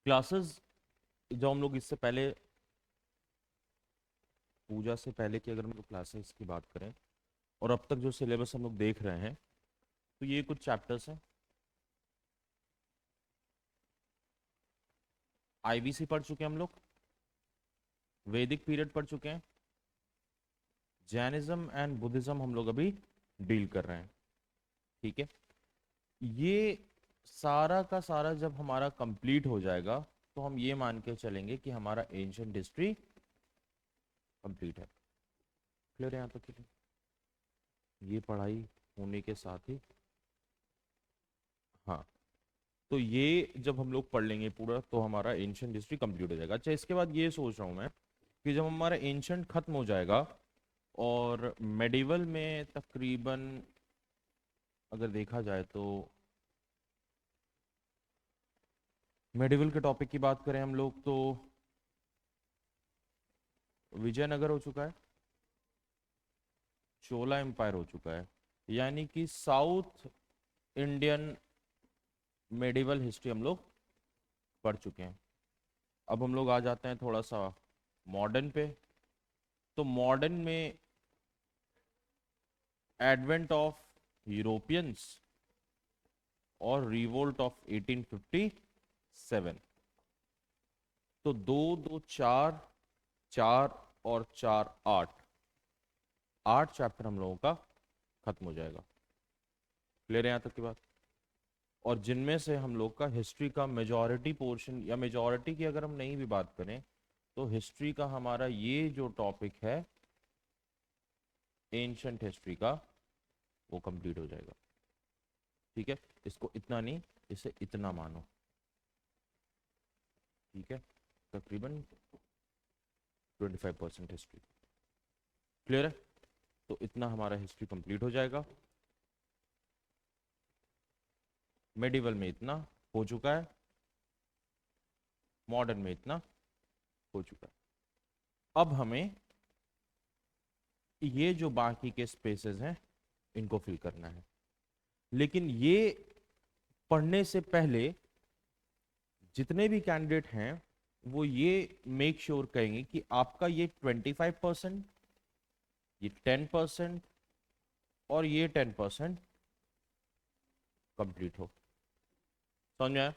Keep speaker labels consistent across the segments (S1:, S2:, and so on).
S1: Classes जो हम लोग इससे पहले, पूजा से पहले की अगर हम लोग क्लासेस की बात करें और अब तक जो सिलेबस हम लोग देख रहे हैं, तो ये कुछ चैप्टर्स हैं। आईवीसी पढ़ चुके हैं हम लोग, वैदिक पीरियड पढ़ चुके हैं, जैनिज्म एंड बुद्धिज्म हम लोग अभी डील कर रहे हैं। ठीक है, ये सारा का सारा जब हमारा कंप्लीट हो जाएगा तो हम ये मान के चलेंगे कि हमारा एंशियंट हिस्ट्री कंप्लीट है। क्लियर है यहाँ तक के लिए? ये पढ़ाई होने के साथ ही, हाँ, तो ये जब हम लोग पढ़ लेंगे पूरा तो हमारा एंशियंट हिस्ट्री कंप्लीट हो जाएगा। अच्छा, इसके बाद ये सोच रहा हूँ मैं कि जब हमारा एंशियंट खत्म हो जाएगा और मेडिवल में तकरीबन अगर देखा जाए तो मेडिवल के टॉपिक की बात करें हम लोग तो विजयनगर हो चुका है, चोला एम्पायर हो चुका है, यानी कि साउथ इंडियन मेडिवल हिस्ट्री हम लोग पढ़ चुके हैं। अब हम लोग आ जाते हैं थोड़ा सा मॉडर्न पे। तो मॉडर्न में एडवेंट ऑफ यूरोपियंस और रिवोल्ट ऑफ 1857। तो दो दो चार, चार और चार आठ, आठ चैप्टर हम लोगों का खत्म हो जाएगा। क्लियर है यहाँ तक की बात? और जिनमें से हम लोग का हिस्ट्री का मेजॉरिटी पोर्शन, या मेजॉरिटी की अगर हम नहीं भी बात करें तो हिस्ट्री का हमारा ये जो टॉपिक है एंशंट हिस्ट्री का, वो कंप्लीट हो जाएगा। ठीक है, इसको इतना नहीं, इसे इतना मानो। ठीक है, तकरीबन 25% हिस्ट्री। क्लियर है? तो इतना हमारा हिस्ट्री कंप्लीट हो जाएगा। मेडिवल में इतना हो चुका है, मॉडर्न में इतना हो चुका है। अब हमें ये जो बाकी के स्पेसेस हैं इनको फिल करना है। लेकिन ये पढ़ने से पहले जितने भी कैंडिडेट हैं वो ये मेक श्योर करेंगे कि आपका ये 25%, ये 10% और ये 10% कंप्लीट हो। समझ में आया?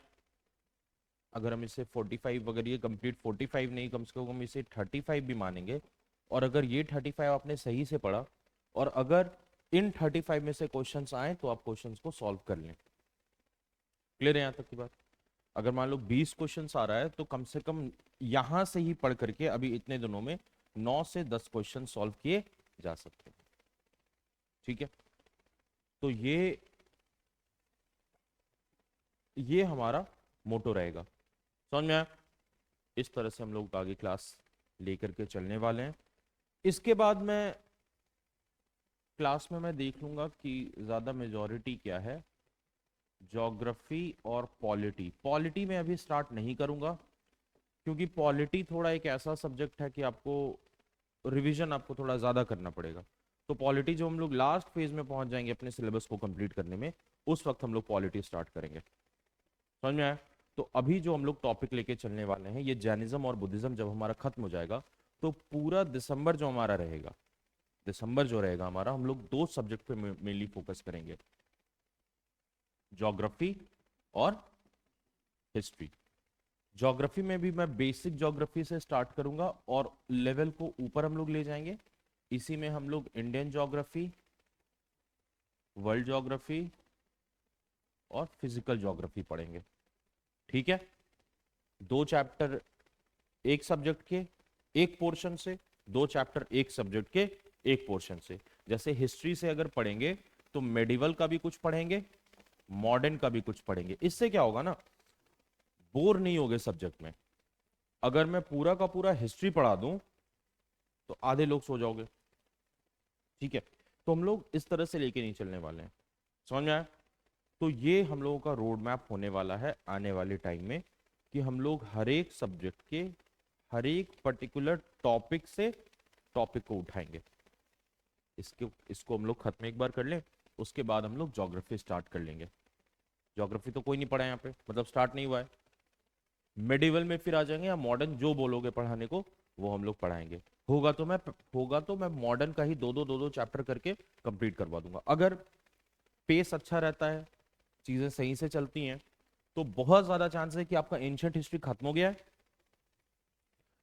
S1: अगर हम इसे 45, अगर ये कंप्लीट 45 नहीं, कम से कम हम इसे 35 भी मानेंगे, और अगर ये 35 आपने सही से पढ़ा और अगर इन 35 में से क्वेश्चंस आए तो आप क्वेश्चंस को सॉल्व कर लें। क्लियर है यहाँ तक की बात? अगर मान लो 20 क्वेश्चंस आ रहा है तो कम से कम यहां से ही पढ़ करके अभी इतने दिनों में 9 से 10 क्वेश्चन सॉल्व किए जा सकते हैं। ठीक है, तो ये हमारा मोटो रहेगा। समझ में आया? इस तरह से हम लोग आगे क्लास लेकर के चलने वाले हैं। इसके बाद मैं क्लास में मैं देख लूंगा कि ज़्यादा मेजॉरिटी क्या है, ज्योग्राफी और पॉलिटी। पॉलिटी में अभी स्टार्ट नहीं करूंगा क्योंकि पॉलिटी थोड़ा एक ऐसा सब्जेक्ट है कि आपको रिवीजन आपको थोड़ा ज़्यादा करना पड़ेगा। तो पॉलिटी जो हम लोग लास्ट फेज में पहुंच जाएंगे अपने सिलेबस को कंप्लीट करने में, उस वक्त हम लोग पॉलिटी स्टार्ट करेंगे। समझ में आया? तो अभी जो हम लोग टॉपिक लेके चलने वाले हैं, ये जैनिज्म और बुद्धिज्म जब हमारा खत्म हो जाएगा तो पूरा दिसंबर जो हमारा रहेगा, दिसंबर जो रहेगा हमारा, हम लोग दो सब्जेक्ट पे मेनली फोकस करेंगे, ज्योग्राफी और हिस्ट्री। ज्योग्राफी में भी मैं बेसिक ज्योग्राफी से स्टार्ट करूंगा और लेवल को ऊपर हम लोग ले जाएंगे। इसी में हम लोग इंडियन ज्योग्राफी, वर्ल्ड ज्योग्राफी और फिजिकल ज्योग्राफी पढ़ेंगे। ठीक है, दो चैप्टर एक सब्जेक्ट के एक पोर्शन से, दो चैप्टर एक सब्जेक्ट के एक पोर्शन से। जैसे हिस्ट्री से अगर पढ़ेंगे तो मेडिवल का भी कुछ पढ़ेंगे, मॉडर्न का भी कुछ पढ़ेंगे। इससे क्या होगा ना, बोर नहीं होगे सब्जेक्ट में। अगर मैं पूरा का पूरा हिस्ट्री पढ़ा दूं तो आधे लोग सो जाओगे। ठीक है, तो हम लोग इस तरह से लेके नहीं चलने वाले हैं। समझ में आया? तो ये हम लोगों का रोड मैप होने वाला है आने वाले टाइम में, कि हम लोग हर एक सब्जेक्ट के हर एक पर्टिकुलर टॉपिक से टॉपिक को उठाएंगे। इसको हम लोग खत्म एक बार कर लें, उसके बाद हम लोग ज्योग्राफी स्टार्ट कर लेंगे। ज्योग्राफी तो कोई नहीं पढ़ा यहाँ पे, मतलब स्टार्ट नहीं हुआ है। मेडिवल में फिर आ जाएंगे, या मॉडर्न जो बोलोगे पढ़ाने को वो हम लोग पढ़ाएंगे। होगा तो मैं मॉडर्न का ही दो दो चैप्टर करके कंप्लीट करवा दूंगा। अगर पेस अच्छा रहता है, चीजें सही से चलती हैं, तो बहुत ज्यादा चांस है कि आपका एंशियंट हिस्ट्री खत्म हो गया है।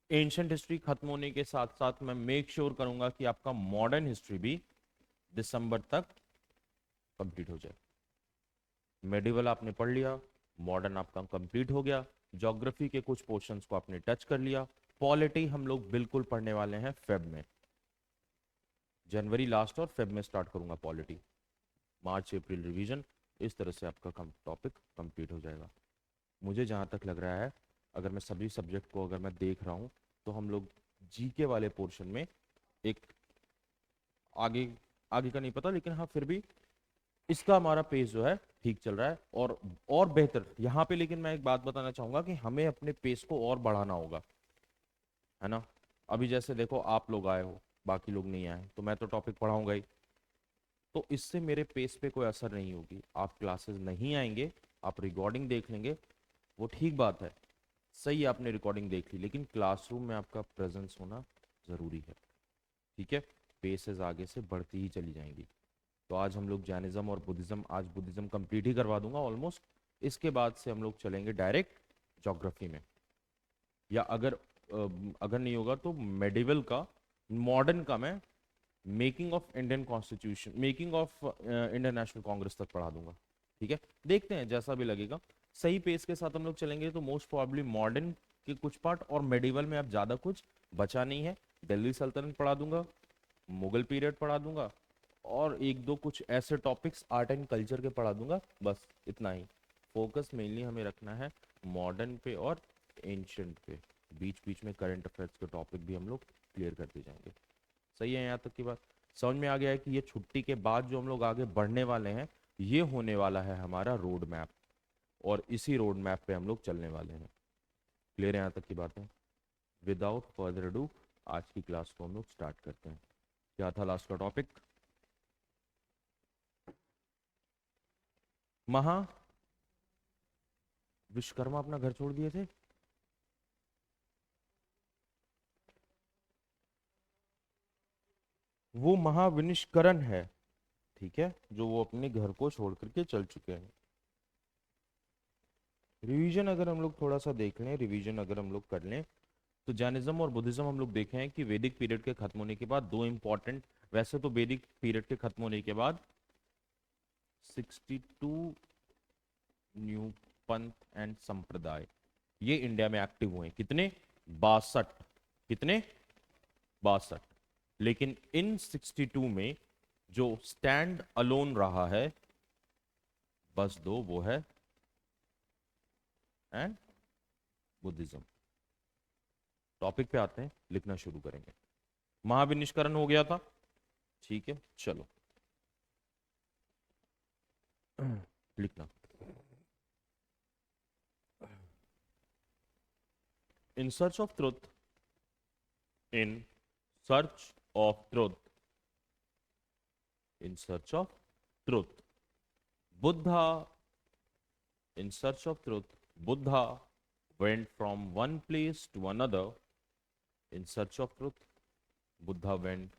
S1: एंशियंट हिस्ट्री खत्म होने के साथ साथ मैं मेक श्योर करूंगा कि आपका मॉडर्न हिस्ट्री भी दिसंबर तक कंप्लीट हो जाए। मेडिवल आपने पढ़ लिया, मॉडर्न आपका कंप्लीट हो गया, ज्योग्राफी के कुछ पोर्शंस को आपने टच कर लिया। पॉलिटी हम लोग बिल्कुल पढ़ने वाले हैं फेब में, जनवरी लास्ट और फेब में स्टार्ट करूंगा पॉलिटी। मार्च अप्रैल रिवीजन, इस तरह से आपका टॉपिक कंप्लीट हो जाएगा। मुझे जहाँ तक लग रहा है, अगर मैं सभी सब्जेक्ट को अगर मैं देख रहा हूँ, तो हम लोग जीके वाले पोर्शन में एक आगे आगे का नहीं पता, लेकिन हाँ फिर भी इसका हमारा पेस जो है ठीक चल रहा है और बेहतर यहाँ पे। लेकिन मैं एक बात बताना चाहूंगा कि हमें अपने पेस को और बढ़ाना होगा, है ना। अभी जैसे देखो, आप लोग आए हो, बाकी लोग नहीं आए, तो मैं तो टॉपिक पढ़ाऊंगा ही, तो इससे मेरे पेस पे कोई असर नहीं होगी। आप क्लासेस नहीं आएंगे, आप रिकॉर्डिंग देख लेंगे, वो ठीक बात है, सही आपने रिकॉर्डिंग देख ली, लेकिन क्लासरूम में आपका प्रेजेंस होना जरूरी है। ठीक है, पेसेस आगे से बढ़ती ही चली जाएंगी। तो आज हम लोग जैनिज्म और बुद्धिज्म, आज बुद्धिज्म कंप्लीट ही करवा दूंगा ऑलमोस्ट। इसके बाद से हम लोग चलेंगे डायरेक्ट ज्योग्राफी में, या अगर नहीं होगा तो मेडिवल का, मॉडर्न का मैं making of Indian constitution, making of Indian national Congress तक पढ़ा दूंगा। ठीक है, देखते हैं जैसा भी लगेगा। सही पेस के साथ हम लोग चलेंगे तो मोस्ट प्रोबेबली मॉडर्न के कुछ पार्ट और मेडिवल में अब ज्यादा कुछ बचा नहीं है। दिल्ली सल्तनत पढ़ा दूंगा, मुगल पीरियड पढ़ा दूंगा, और एक दो कुछ ऐसे टॉपिक्स आर्ट एंड कल्चर के पढ़ा दूंगा, बस इतना ही। फोकस मेनली हमें रखना है मॉडर्न पे और एंशियंट पे। बीच बीच में करंट अफेयर्स के टॉपिक भी हम लोग क्लियर करते जाएंगे। सही है, यहाँ तक की बात समझ में आ गया है कि ये छुट्टी के बाद जो हम लोग आगे बढ़ने वाले हैं, ये होने वाला है हमारा रोड मैप, और इसी रोड मैप पे हम लोग चलने वाले हैं। क्लियर है यहाँ तक की बातें? विदाउट फर्दर डू आज की क्लास को हम लोग स्टार्ट करते हैं। क्या था लास्ट का टॉपिक? महा विश्वकर्मा अपना घर छोड़ दिए थे। वो महाविनिष्करण है, ठीक है, जो वो अपने घर को छोड़ करके चल चुके हैं। रिवीजन अगर हम लोग थोड़ा सा देख लें, रिवीजन अगर हम लोग कर लें, तो जैनिज्म और बुद्धिज्म हम लोग देखे हैं कि वैदिक पीरियड के खत्म होने के बाद दो इंपॉर्टेंट, वैसे तो वैदिक पीरियड के खत्म होने के बाद 62 न्यू पंथ एंड संप्रदाय ये इंडिया में एक्टिव हुए। कितने? 62। कितने? 62। लेकिन इन 62 में जो स्टैंड अलोन रहा है बस दो, वो है एंड बुद्धिज्म। टॉपिक पे आते हैं, लिखना शुरू करेंगे। महाविनिष्करण हो गया था, ठीक है, चलो लिखना। In search of truth, in search of truth, in search of truth, Buddha, in search of truth, Buddha went from one place to another. In search of truth, Buddha went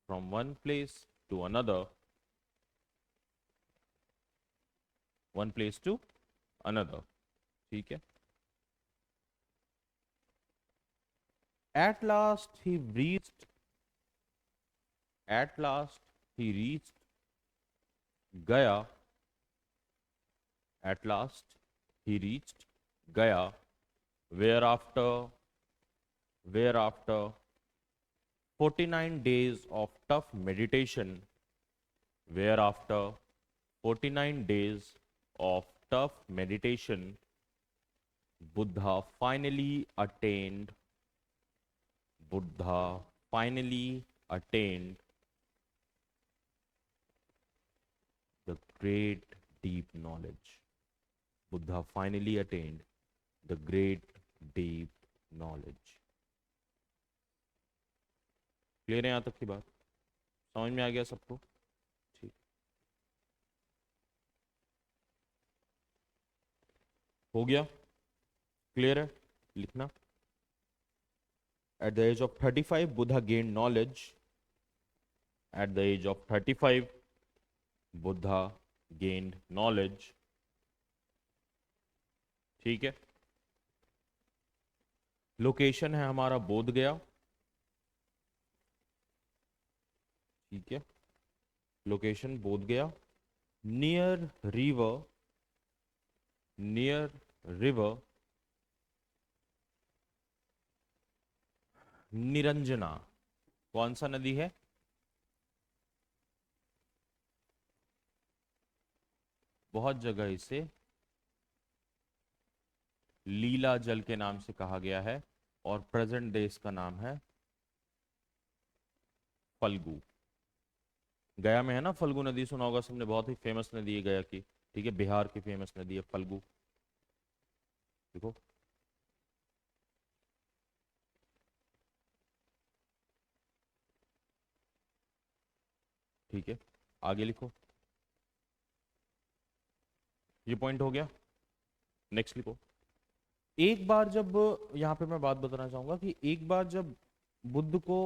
S1: from one place to another, one place to another. ठीक है। At last he reached. At last he reached Gaya. At last he reached Gaya, whereafter, whereafter 49 days of tough meditation, whereafter 49 days of tough meditation, Buddha finally attained, Buddha finally attained the great deep knowledge. Buddha finally attained the great deep knowledge. Clear है यहां तक की बात? समझ में आ गया सबको? ठीक, हो गया। क्लियर है? लिखना। At the age of 35, Buddha gained knowledge. At the age of 35, Buddha gained knowledge. ठीक है। लोकेशन है हमारा बोध गया। ठीक है, लोकेशन बोध गया। Near river, near river Niranjana. कौन सा नदी है? बहुत जगह इसे लीला जल के नाम से कहा गया है और प्रेजेंट डे इसका नाम है फल्गु। गया में है ना फल्गु नदी, सुना होगा सबने, बहुत ही फेमस नदी है गया की। ठीक है, बिहार की फेमस नदी है फल्गु। देखो, ठीक है, आगे लिखो। ये पॉइंट हो गया। नेक्स्ट लिखो। एक बार जब, यहां पे मैं बात बताना चाहूंगा कि एक बार जब बुद्ध को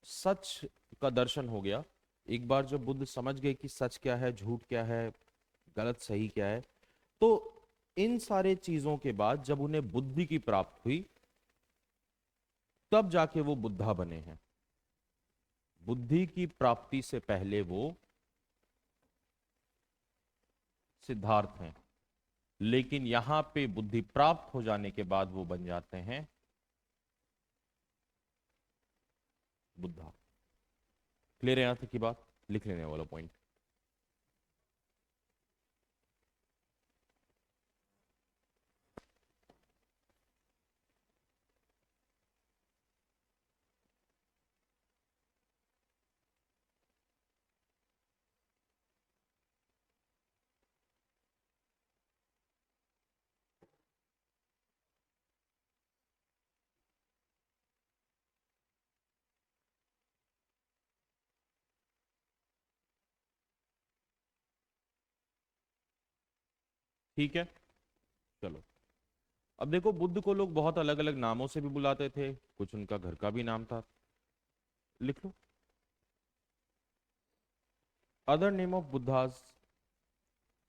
S1: सच का दर्शन हो गया, एक बार जब बुद्ध समझ गए कि सच क्या है, झूठ क्या है, गलत सही क्या है, तो इन सारे चीजों के बाद जब उन्हें बुद्धि की प्राप्त हुई, तब जाके वो बुद्धा बने हैं। बुद्धि की प्राप्ति से पहले वो सिद्धार्थ हैं, लेकिन यहां पे बुद्धि प्राप्त हो जाने के बाद वो बन जाते हैं बुद्धा। क्लियर है यहां तक की बात? लिख लेने वाला पॉइंट। ठीक है, चलो। अब देखो, बुद्ध को लोग बहुत अलग अलग नामों से भी बुलाते थे, कुछ उनका घर का भी नाम था। लिख लो। Other name of Buddhas,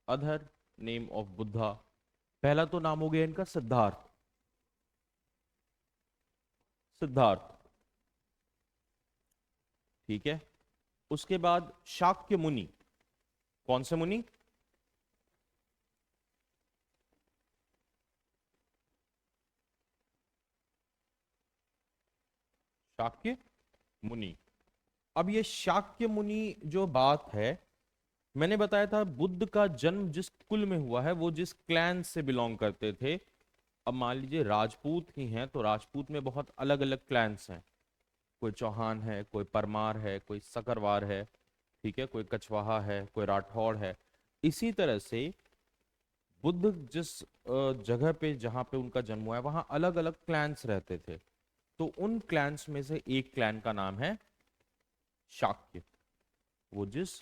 S1: other name of Buddha. पहला तो नाम हो गया इनका सिद्धार्थ। सिद्धार्थ, ठीक है। उसके बाद शाक्य मुनि। कौन से मुनि? शाक्य मुनि। अब ये शाक्य मुनि जो बात है, मैंने बताया था बुद्ध का जन्म जिस कुल में हुआ है, वो जिस क्लैन से बिलोंग करते थे। अब मान लीजिए राजपूत ही हैं, तो राजपूत में बहुत अलग अलग क्लैंस हैं। कोई चौहान है, कोई परमार है, कोई सकरवार है, ठीक है, कोई कछवाहा है, कोई राठौड़ है। इसी तरह से बुद्ध जिस जगह पे, जहां पे उनका जन्म हुआ है, वहां अलग अलग क्लैंस रहते थे। तो उन क्लैंस में से एक क्लैन का नाम है शाक्य। वो जिस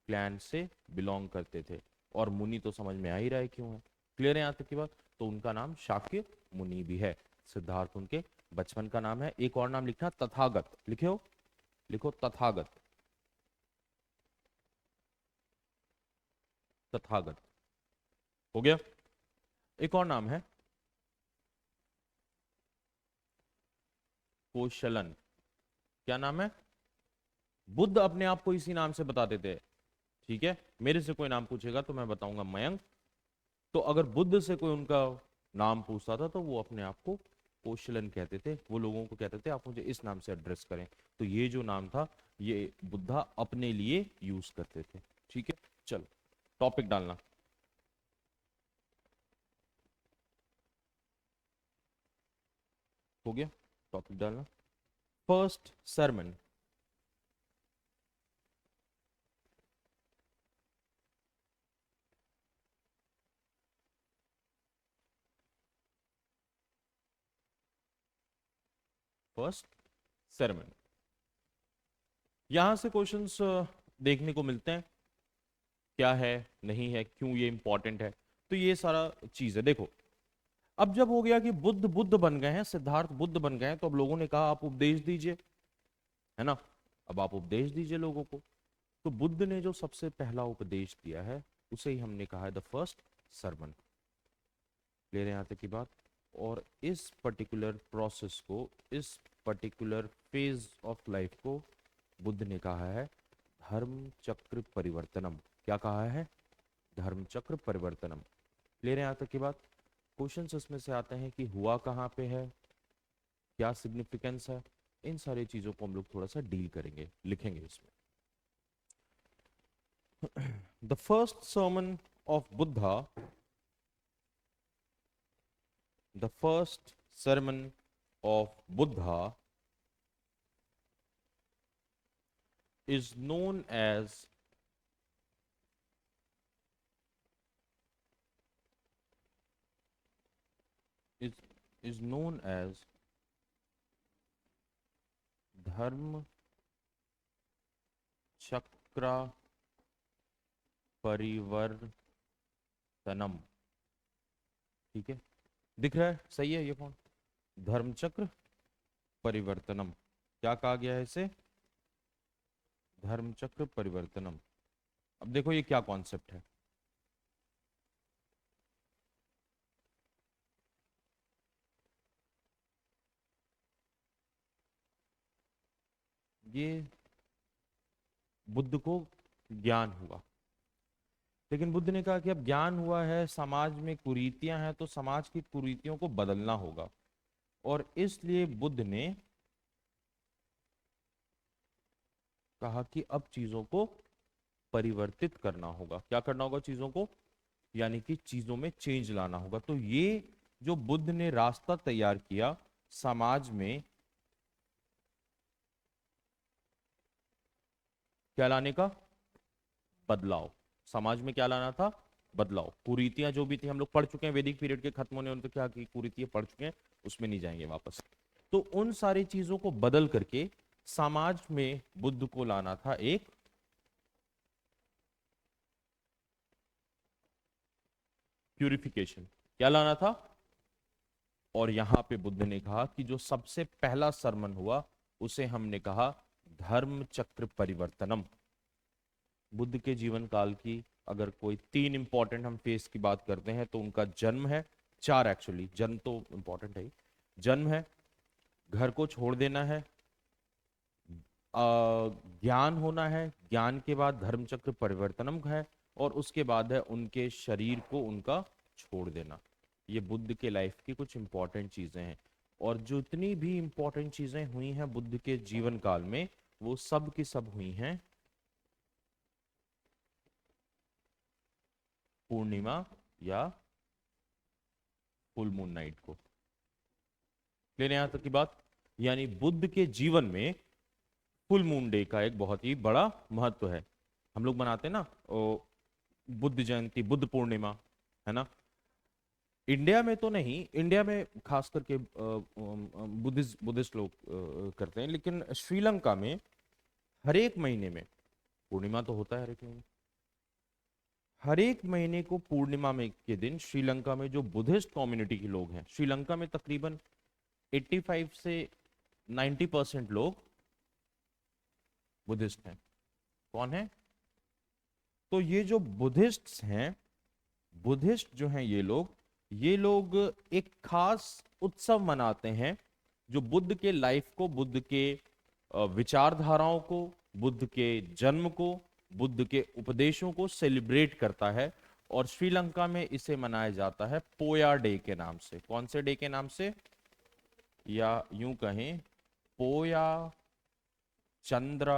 S1: क्लैन से बिलोंग करते थे। और मुनि तो समझ में आ ही रहा है क्यों है। क्लियर है यहां तक की बात? तो उनका नाम शाक्य मुनि भी है। सिद्धार्थ उनके बचपन का नाम है। एक और नाम लिखना, तथागत। लिखे हो? लिखो तथागत। तथागत हो गया। एक और नाम है कोशलन। क्या नाम है? बुद्ध अपने आप को इसी नाम से बताते थे। ठीक है, मेरे से कोई नाम पूछेगा तो मैं बताऊंगा मयंक। तो अगर बुद्ध से कोई उनका नाम पूछता था तो वो अपने आप को कौशलन कहते थे। वो लोगों को कहते थे आप मुझे इस नाम से एड्रेस करें। तो ये जो नाम था, ये बुद्धा अपने लिए यूज करते थे। ठीक है, चलो टॉपिक डालना। हो गया, टॉपिक डालना। First sermon. First sermon. यहां से क्वेश्चंस देखने को मिलते हैं। क्या है, नहीं है, क्यों ये इंपॉर्टेंट है। तो ये सारा चीज है। देखो, अब जब हो गया कि बुद्ध बुद्ध बन गए हैं, सिद्धार्थ बुद्ध बन गए हैं, तो अब लोगों ने कहा आप उपदेश दीजिए, है ना। अब आप उपदेश दीजिए लोगों को। तो बुद्ध ने जो सबसे पहला उपदेश दिया है उसे ही हमने कहा है द फर्स्ट सरमन। ले रहे हैं यहाँ तक की बात। और इस पर्टिकुलर प्रोसेस को, इस पर्टिकुलर फेज ऑफ लाइफ को बुद्ध ने कहा है धर्म चक्र परिवर्तनम। क्या कहा है? धर्म चक्र परिवर्तनम। ले रहे हैं यहाँ तक की बात। क्वेश्चंस इसमें से आते हैं कि हुआ कहाँ पे है, क्या सिग्निफिकेंस है, इन सारी चीजों को हम लोग थोड़ा सा डील करेंगे, लिखेंगे इसमें। The first sermon of Buddha, the first sermon of Buddha is known as is is known as धर्म चक्र परिवर्तनम। ठीक है, दिख रहा है? सही है ये कौन? धर्म चक्र परिवर्तनम। क्या कहा गया है इसे? धर्म चक्र परिवर्तनम। अब देखो ये क्या कॉन्सेप्ट है। ये बुद्ध को ज्ञान हुआ, लेकिन बुद्ध ने कहा कि अब ज्ञान हुआ है, समाज में कुरीतियां हैं, तो समाज की कुरीतियों को बदलना होगा। और इसलिए बुद्ध ने कहा कि अब चीजों को परिवर्तित करना होगा। क्या करना होगा? चीजों को, यानी कि चीजों में चेंज लाना होगा। तो ये जो बुद्ध ने रास्ता तैयार किया समाज में क्या लाने का? बदलाव। समाज में क्या लाना था? बदलाव। कुरीतियां जो भी थी हम लोग पढ़ चुके हैं, वैदिक पीरियड के खत्म होने तो क्या की कुरीतियां पढ़ चुके हैं, उसमें नहीं जाएंगे वापस। तो उन सारी चीजों को बदल करके समाज में बुद्ध को लाना था एक प्यूरिफिकेशन। क्या लाना था? और यहां पे बुद्ध ने कहा कि जो सबसे पहला सरमन हुआ उसे हमने कहा धर्म चक्र परिवर्तनम। बुद्ध के जीवन काल की अगर कोई तीन इंपॉर्टेंट हम फेस की बात करते हैं तो उनका जन्म है। चार एक्चुअली, जन्म तो इंपॉर्टेंट है ही। जन्म है, घर को छोड़ देना है, ज्ञान होना है, ज्ञान के बाद धर्म चक्र परिवर्तनम है, और उसके बाद है उनके शरीर को उनका छोड़ देना। ये बुद्ध के लाइफ की कुछ इंपॉर्टेंट चीजें हैं। और जितनी भी इंपॉर्टेंट चीजें हुई हैं बुद्ध के जीवन काल में, वो सब की सब हुई हैं पूर्णिमा या फुल मून नाइट को। क्लियर यहां तक की बात? यानी बुद्ध के जीवन में फुल मून डे का एक बहुत ही बड़ा महत्व है। हम लोग मनाते हैं ना बुद्ध जयंती, बुद्ध पूर्णिमा, है ना। इंडिया में तो नहीं, इंडिया में खास करके बुद्धिस्ट बुद्धिस्ट लोग करते हैं, लेकिन श्रीलंका में हर एक महीने में पूर्णिमा तो होता है हर एक महीने। हर एक महीने को पूर्णिमा में के दिन श्रीलंका में जो बुद्धिस्ट कम्युनिटी के लोग हैं, श्रीलंका में तकरीबन 85 से 90% लोग बुद्धिस्ट हैं। कौन है? तो ये जो बुद्धिस्ट हैं, बुद्धिस्ट जो हैं ये लोग एक खास उत्सव मनाते हैं जो बुद्ध के लाइफ को, बुद्ध के विचारधाराओं को, बुद्ध के जन्म को, बुद्ध के उपदेशों को सेलिब्रेट करता है। और श्रीलंका में इसे मनाया जाता है पोया डे के नाम से। कौन से डे के नाम से? या यूं कहें पोया चंद्र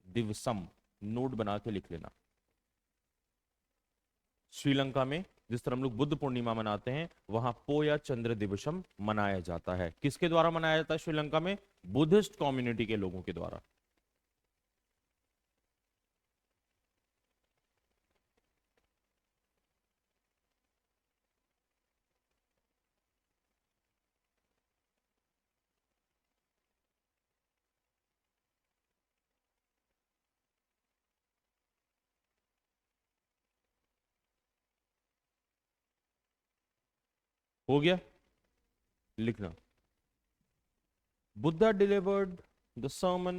S1: दिवसम। नोट बना के लिख लेना। श्रीलंका में जिस तरह हम लोग बुद्ध पूर्णिमा मनाते हैं, वहां पोया चंद्र दिवसम मनाया जाता है। किसके द्वारा मनाया जाता है श्रीलंका में? बुद्धिस्ट कम्युनिटी के लोगों के द्वारा। हो गया, लिखना। Buddha delivered the sermon,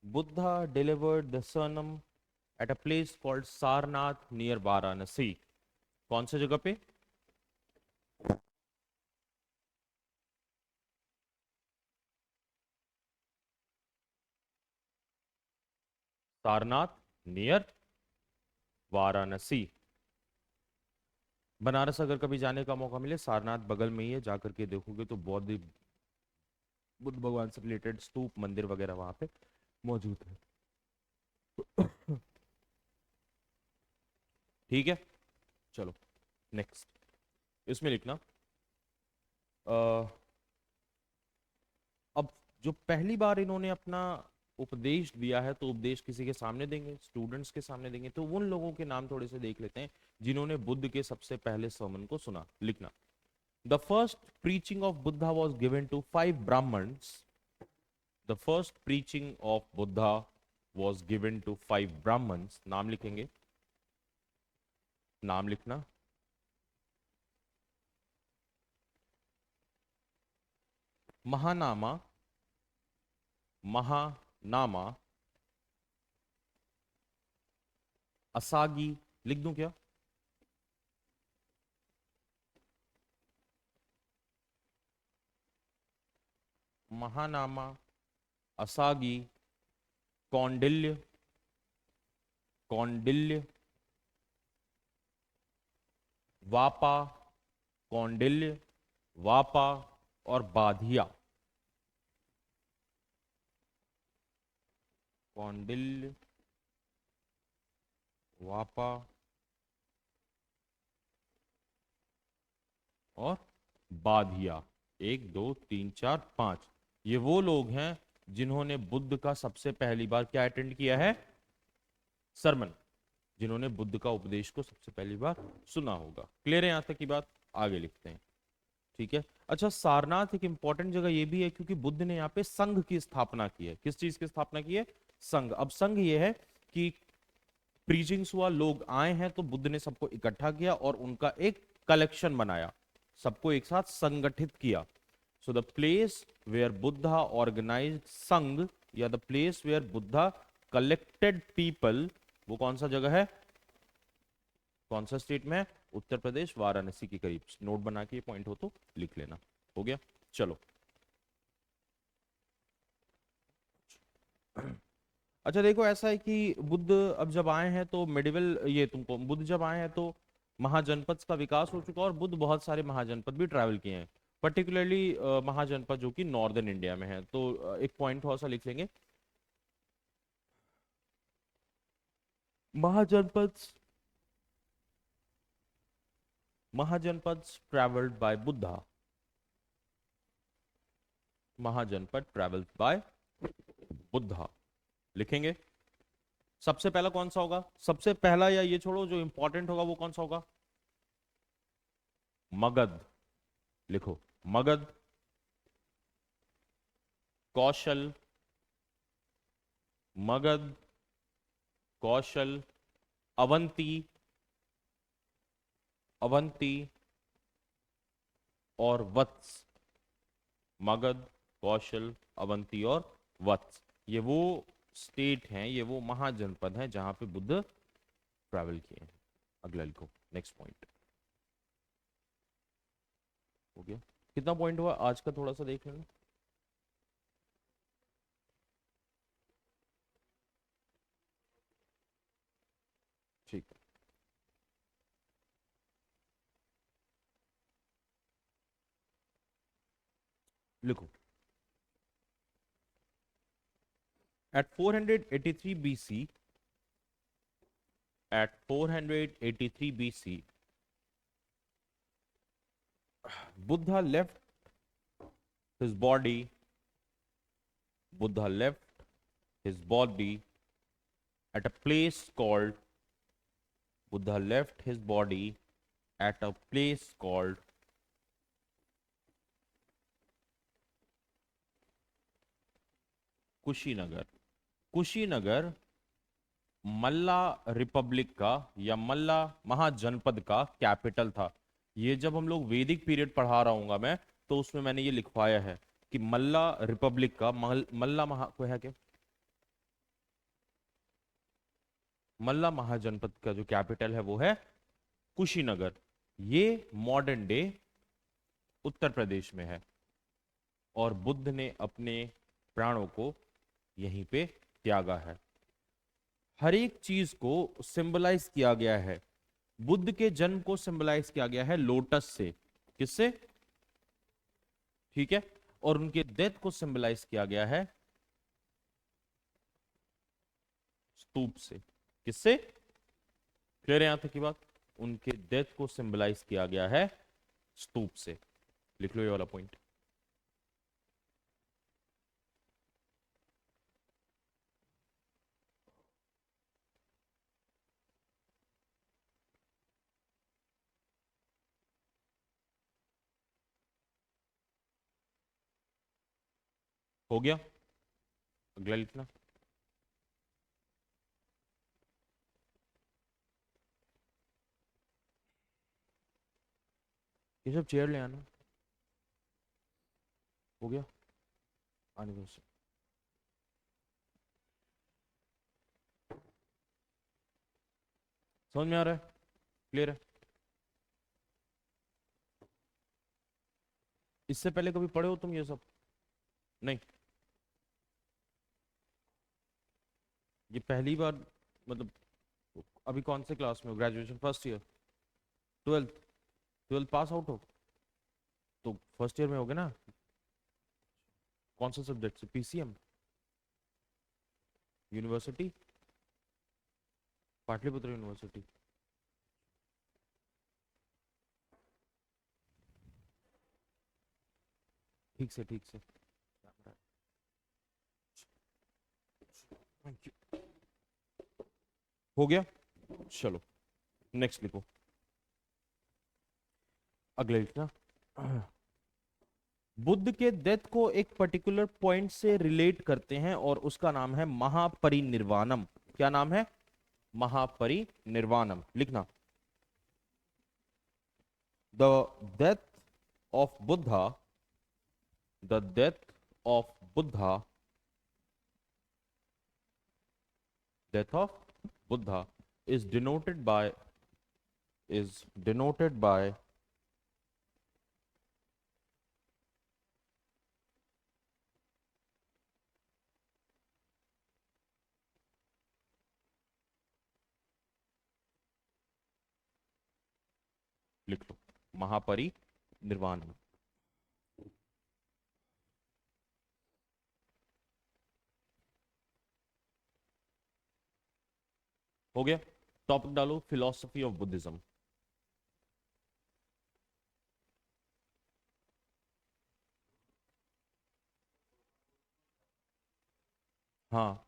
S1: Buddha delivered the sermon at a place called Sarnath near Varanasi. कौन सी जगह पे? सारनाथ नियर वाराणसी। बनारस अगर कभी जाने का मौका मिले, सारनाथ बगल में ही है, जाकर के देखोगे तो बौद्ध बुद्ध भगवान से रिलेटेड स्तूप मंदिर वगैरह वहां पे मौजूद है। ठीक है, चलो नेक्स्ट। इसमें लिखना अब जो पहली बार इन्होंने अपना उपदेश दिया है, तो उपदेश किसी के सामने देंगे, स्टूडेंट्स के सामने देंगे, तो उन लोगों के नाम थोड़े से देख लेते हैं जिन्होंने बुद्ध के सबसे पहले sermon को सुना। लिखना। The first preaching of Buddha was given to 5 Brahmins. The first preaching of Buddha was given to 5 Brahmins. नाम लिखेंगे, नाम लिखना। महानामा, महानामा, असागी, लिख दूं क्या? महानामा, असागी, कौंडिल्य, कौंडिल्य, वापा, कौंडिल्य, वापा और बाधिया। कौंडिल्य, वापा और बाधिया। 1 2 3 4 5, ये वो लोग हैं जिन्होंने बुद्ध का सबसे पहली बार क्या अटेंड किया है? सरमन। जिन्होंने बुद्ध का उपदेश को सबसे पहली बार सुना होगा। क्लियर है यहां तक की बात? आगे लिखते हैं। ठीक है। अच्छा, सारनाथ एक इंपॉर्टेंट जगह ये भी है क्योंकि बुद्ध ने यहाँ पे संघ की स्थापना की है। किस चीज की स्थापना की है? संघ। अब संघ ये है कि प्रीचिंग्स हुआ, लोग आए हैं, तो बुद्ध ने सबको इकट्ठा किया और उनका एक कलेक्शन बनाया, सबको एक साथ संगठित किया। So the place where Buddha organized Sangha, या the place where Buddha collected people, वो कौन सा जगह है? कौन सा स्टेट में है? उत्तर प्रदेश, वाराणसी के करीब। नोट बना के पॉइंट हो तो लिख लेना। हो गया, चलो। अच्छा देखो, ऐसा है कि बुद्ध अब जब आए हैं तो मेडिवल, ये तुमको बुद्ध जब आए हैं तो महाजनपद का विकास हो चुका और बुद्ध बहुत सारे महाजनपद भी ट्रैवल किए हैं, पर्टिकुलरली महाजनपद जो कि नॉर्दर्न इंडिया में है। तो एक पॉइंट थोड़ा सा लिख लेंगे। Mahajanapada, Mahajanapada travelled by Buddha, Mahajanapada travelled by Buddha, लिखेंगे। सबसे पहला कौन सा होगा? सबसे पहला, या ये छोड़ो, जो इंपॉर्टेंट होगा वो कौन सा होगा? मगध। लिखो, मगध, कौशल, मगध, कौशल, अवंती, अवंती और वत्स। मगध, कौशल, अवंती और वत्स, ये वो स्टेट हैं, ये वो महाजनपद हैं जहां पे बुद्ध ट्रैवल किए हैं। अगला लिखो, नेक्स्ट पॉइंट। हो गया? कितना पॉइंट हुआ आज का? थोड़ा सा देख लेना। ठीक है, लिखो। At 483 BC, at 483 BC, Buddha left his body, Buddha left his body at a place called, Buddha left his body at a place called Kushinagar. Kushinagar Malla Republic का या मल्ला महाजनपद का कैपिटल था। ये जब हम लोग वैदिक पीरियड पढ़ा रहा हूंगा मैं, तो उसमें मैंने ये लिखवाया है कि मल्ला रिपब्लिक का मल्ला महा को है क्या, मल्ला महाजनपद का जो कैपिटल है वो है कुशीनगर। ये मॉडर्न डे उत्तर प्रदेश में है, और बुद्ध ने अपने प्राणों को यहीं पे त्यागा है। हर एक चीज को सिंबलाइज किया गया है। बुद्ध के जन्म को सिंबलाइज किया गया है लोटस से। किससे? ठीक है। और उनके डेथ को सिंबलाइज किया गया है स्तूप से। किससे? क्लियर है यहां तक की बात? उनके डेथ को सिंबलाइज किया गया है स्तूप से। लिख लो ये वाला पॉइंट। हो गया? अगला लिखना। ये सब चेयर ले आना। हो गया? आने दो उसे। समझ में आ रहा है? क्लियर है? इससे पहले कभी पढ़े हो तुम ये सब? नहीं? ये पहली बार? मतलब अभी कौन से क्लास में हो? Graduation first year? Twelfth? Twelfth pass out हो? तो फर्स्ट ईयर में होगे ना? कौन सा सब्जेक्ट से? पीसीएम? यूनिवर्सिटी? पाटलिपुत्र यूनिवर्सिटी? ठीक से, ठीक से। Thank you. हो गया? चलो नेक्स्ट लिखो। अगले लिखना। बुद्ध के डेथ को एक पर्टिकुलर पॉइंट से रिलेट करते हैं और उसका नाम है महापरिनिर्वाणम। क्या नाम है? महापरिनिर्वाणम। लिखना। The death of Buddha, the death of Buddha, death of Buddha is denoted by, is denoted by लिख लो महापरिनिर्वाण। हो गया? टॉपिक डालो फिलोसफी ऑफ बुद्धिज्म। हाँ।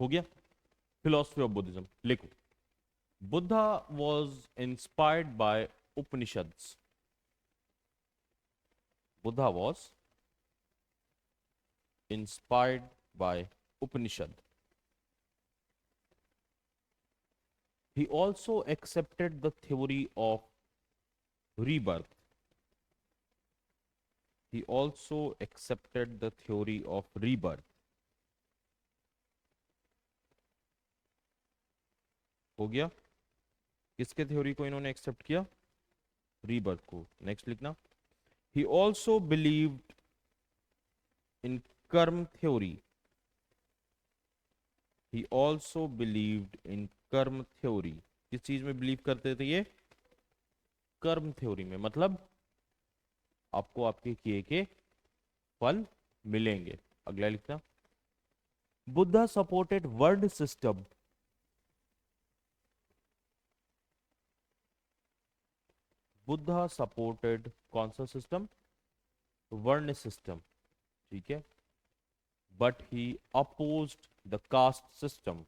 S1: हो गया? फिलोसफी ऑफ बुद्धिज्म लिखो। Buddha was inspired by Upanishads. Buddha was inspired by Upanishad. He also accepted the theory of rebirth. He also accepted the theory of rebirth. हो गया? किसके थ्योरी को इन्होंने एक्सेप्ट किया? रीबर्थ को। नेक्स्ट लिखना। ही ऑल्सो बिलीव्ड इन कर्म theory. He also believed in कर्म थ्योरी। किस चीज में बिलीव करते थे ये? कर्म थ्योरी में। मतलब आपको आपके किए के फल मिलेंगे। अगला लिखना। Buddha supported word system. Buddha supported कौन सा सिस्टम? वर्ण सिस्टम। ठीक है। But he opposed the caste system.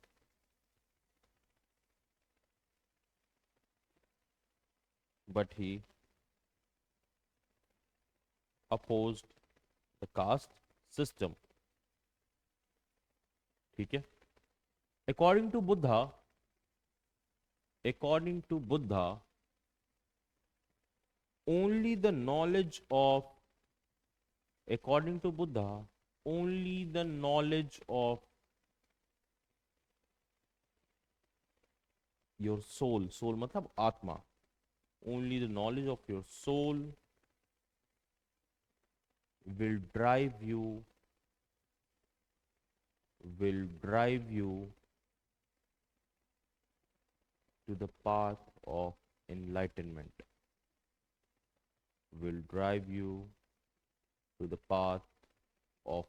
S1: But he opposed the caste system, ठीक है। According to Buddha, according to Buddha, only the knowledge of, according to Buddha, only the knowledge of your soul, soul मतलब आत्मा, only the knowledge of your soul will drive you, will drive you to the path of enlightenment, will drive you to the path of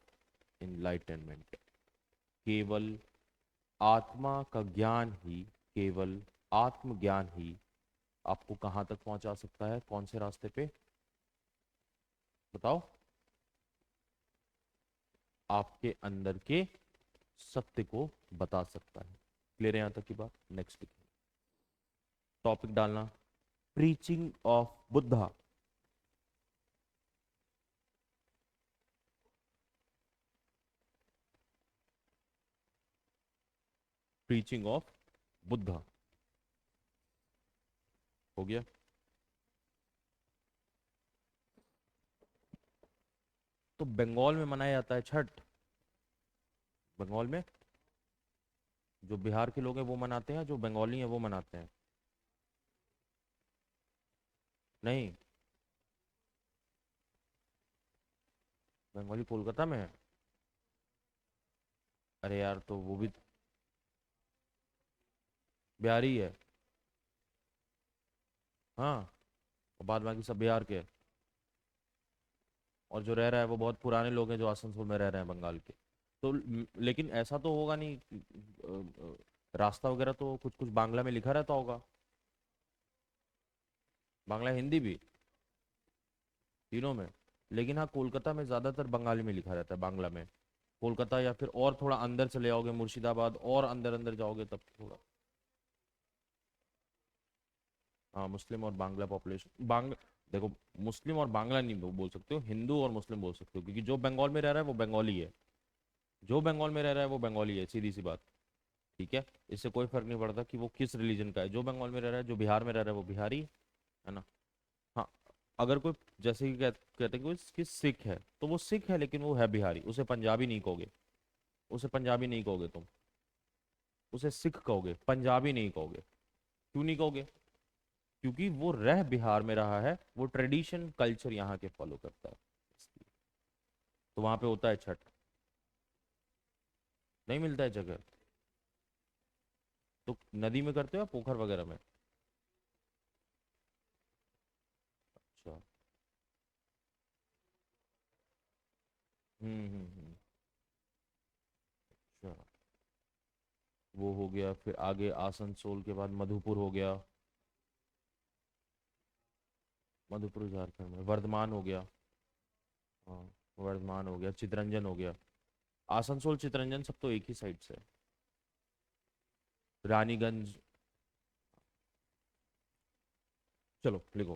S1: enlightenment। केवल आत्मा का ज्ञान ही, केवल आत्मज्ञान ही आपको कहां तक पहुंचा सकता है? कौन से रास्ते पे बताओ? आपके अंदर के सत्य को बता सकता है। क्लियर है यहां तक की बात? नेक्स्ट लिखिए, टॉपिक डालना, preaching of Buddha. Preaching of Buddha हो गया। तो बंगाल में मनाया जाता है छठ। बंगाल में जो बिहार के लोग हैं वो मनाते हैं, जो बंगाली हैं वो मनाते हैं? नहीं, बंगाली कोलकाता में है। अरे यार, तो वो भी बिहारी है। हाँ, और बाद बाकी सब बिहार के हैं। और जो रह रहा है वो बहुत पुराने लोग हैं जो आसनसोल में रह रहे हैं बंगाल के। तो लेकिन ऐसा तो होगा नहीं, रास्ता वगैरह तो कुछ कुछ बांग्ला में लिखा रहता होगा। बांग्ला हिंदी भी, तीनों में। लेकिन हाँ, कोलकाता में ज्यादातर बंगाली में लिखा रहता है, बांग्ला में। कोलकाता या फिर और थोड़ा अंदर चले जाओगे, मुर्शिदाबाद और अंदर अंदर जाओगे तब थोड़ा। हाँ, मुस्लिम और बांग्ला पॉपुलेशन, देखो, मुस्लिम और बांग्ला नहीं बोल सकते हो, हिंदू और मुस्लिम बोल सकते हो, क्योंकि जो बंगाल में रह रहा है वो बंगाली है। जो बंगाल में रह रहा है वो बंगाली है, सीधी सी बात। ठीक है, इससे कोई फर्क नहीं पड़ता कि वो किस रिलीजन का है। जो बंगाल में रह रहा है, जो बिहार में रह रहा है वो बिहारी है ना। हाँ, अगर कोई जैसे कि कहते हैं कि कि सिख है, तो वो सिख है लेकिन वो है बिहारी, उसे पंजाबी नहीं कहोगे। उसे पंजाबी नहीं कहोगे तुम, उसे सिख कहोगे, पंजाबी नहीं कहोगे। क्यों नहीं कहोगे? क्योंकि वो रह बिहार में रहा है, वो ट्रेडिशन कल्चर यहाँ के फॉलो करता है, इसलिए। तो वहां पे होता है छठ। नहीं मिलता है जगह? तो नदी में करते हो या पोखर वगैरह में? अच्छा। हम्म। अच्छा, वो हो गया, फिर आगे आसनसोल के बाद मधुपुर हो गया। मधुपुर झारखंड में, वर्धमान हो गया। हाँ, वर्धमान हो गया, चितरंजन हो गया। आसनसोल चितरंजन सब तो एक ही साइड से है। रानीगंज। चलो लिखो,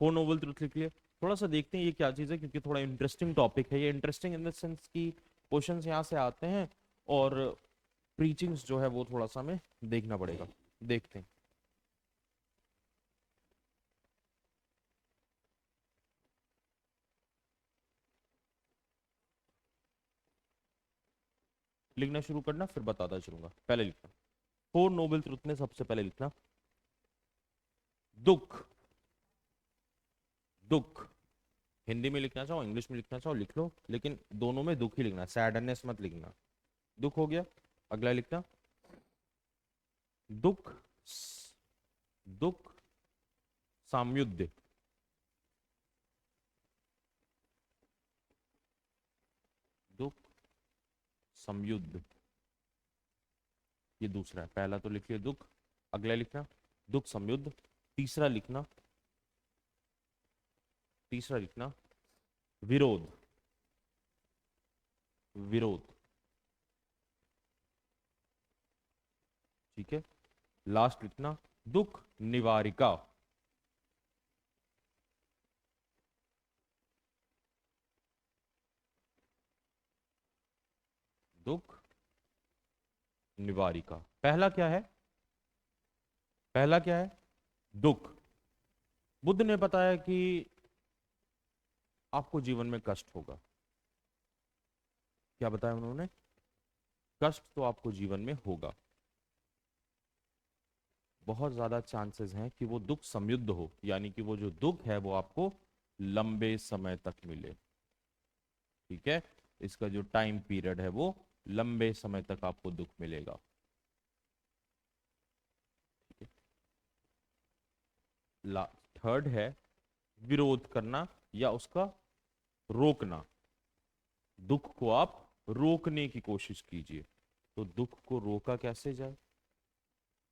S1: फोर नोबल ट्रुथ लिख लिए। थोड़ा सा देखते हैं ये क्या चीज़ है, क्योंकि थोड़ा इंटरेस्टिंग टॉपिक है ये। इंटरेस्टिंग इन द सेंस कि क्वेश्चंस यहाँ से आते हैं, और प्रीचिंग्स जो है वो थोड़ा सा हमें देखना पड़ेगा। देखते हैं। लिखना शुरू करना, फिर बताता चलूंगा। पहले लिखना, फोर नोबल ट्रुथ में सबसे पहले लिखना, दुख। दुख हिंदी में लिखना चाहो, इंग्लिश में लिखना चाहो लिख लो, लेकिन दोनों में दुख ही लिखना, सैडनेस मत लिखना। दुख हो गया। अगला लिखना, दुख। दुख साम्युद्ध। दुख संयुद्ध, ये दूसरा है। पहला तो लिख लिया दुख, अगला लिखना दुख संयुद्ध। तीसरा लिखना, तीसरा लिखना विरोध। विरोध, ठीक है। लास्ट लिखना दुख निवारिका। दुख निवारिका। पहला क्या है? पहला क्या है? दुख। बुद्ध ने बताया कि आपको जीवन में कष्ट होगा। क्या बताया उन्होंने? कष्ट तो आपको जीवन में होगा। बहुत ज्यादा चांसेस हैं कि वो दुख समयुद्ध हो, यानी कि वो जो दुख है वो आपको लंबे समय तक मिले। ठीक है, इसका जो टाइम पीरियड है वो लंबे समय तक आपको दुख मिलेगा। थर्ड है विरोध करना या उसका रोकना। दुख को आप रोकने की कोशिश कीजिए। तो दुख को रोका कैसे जाए?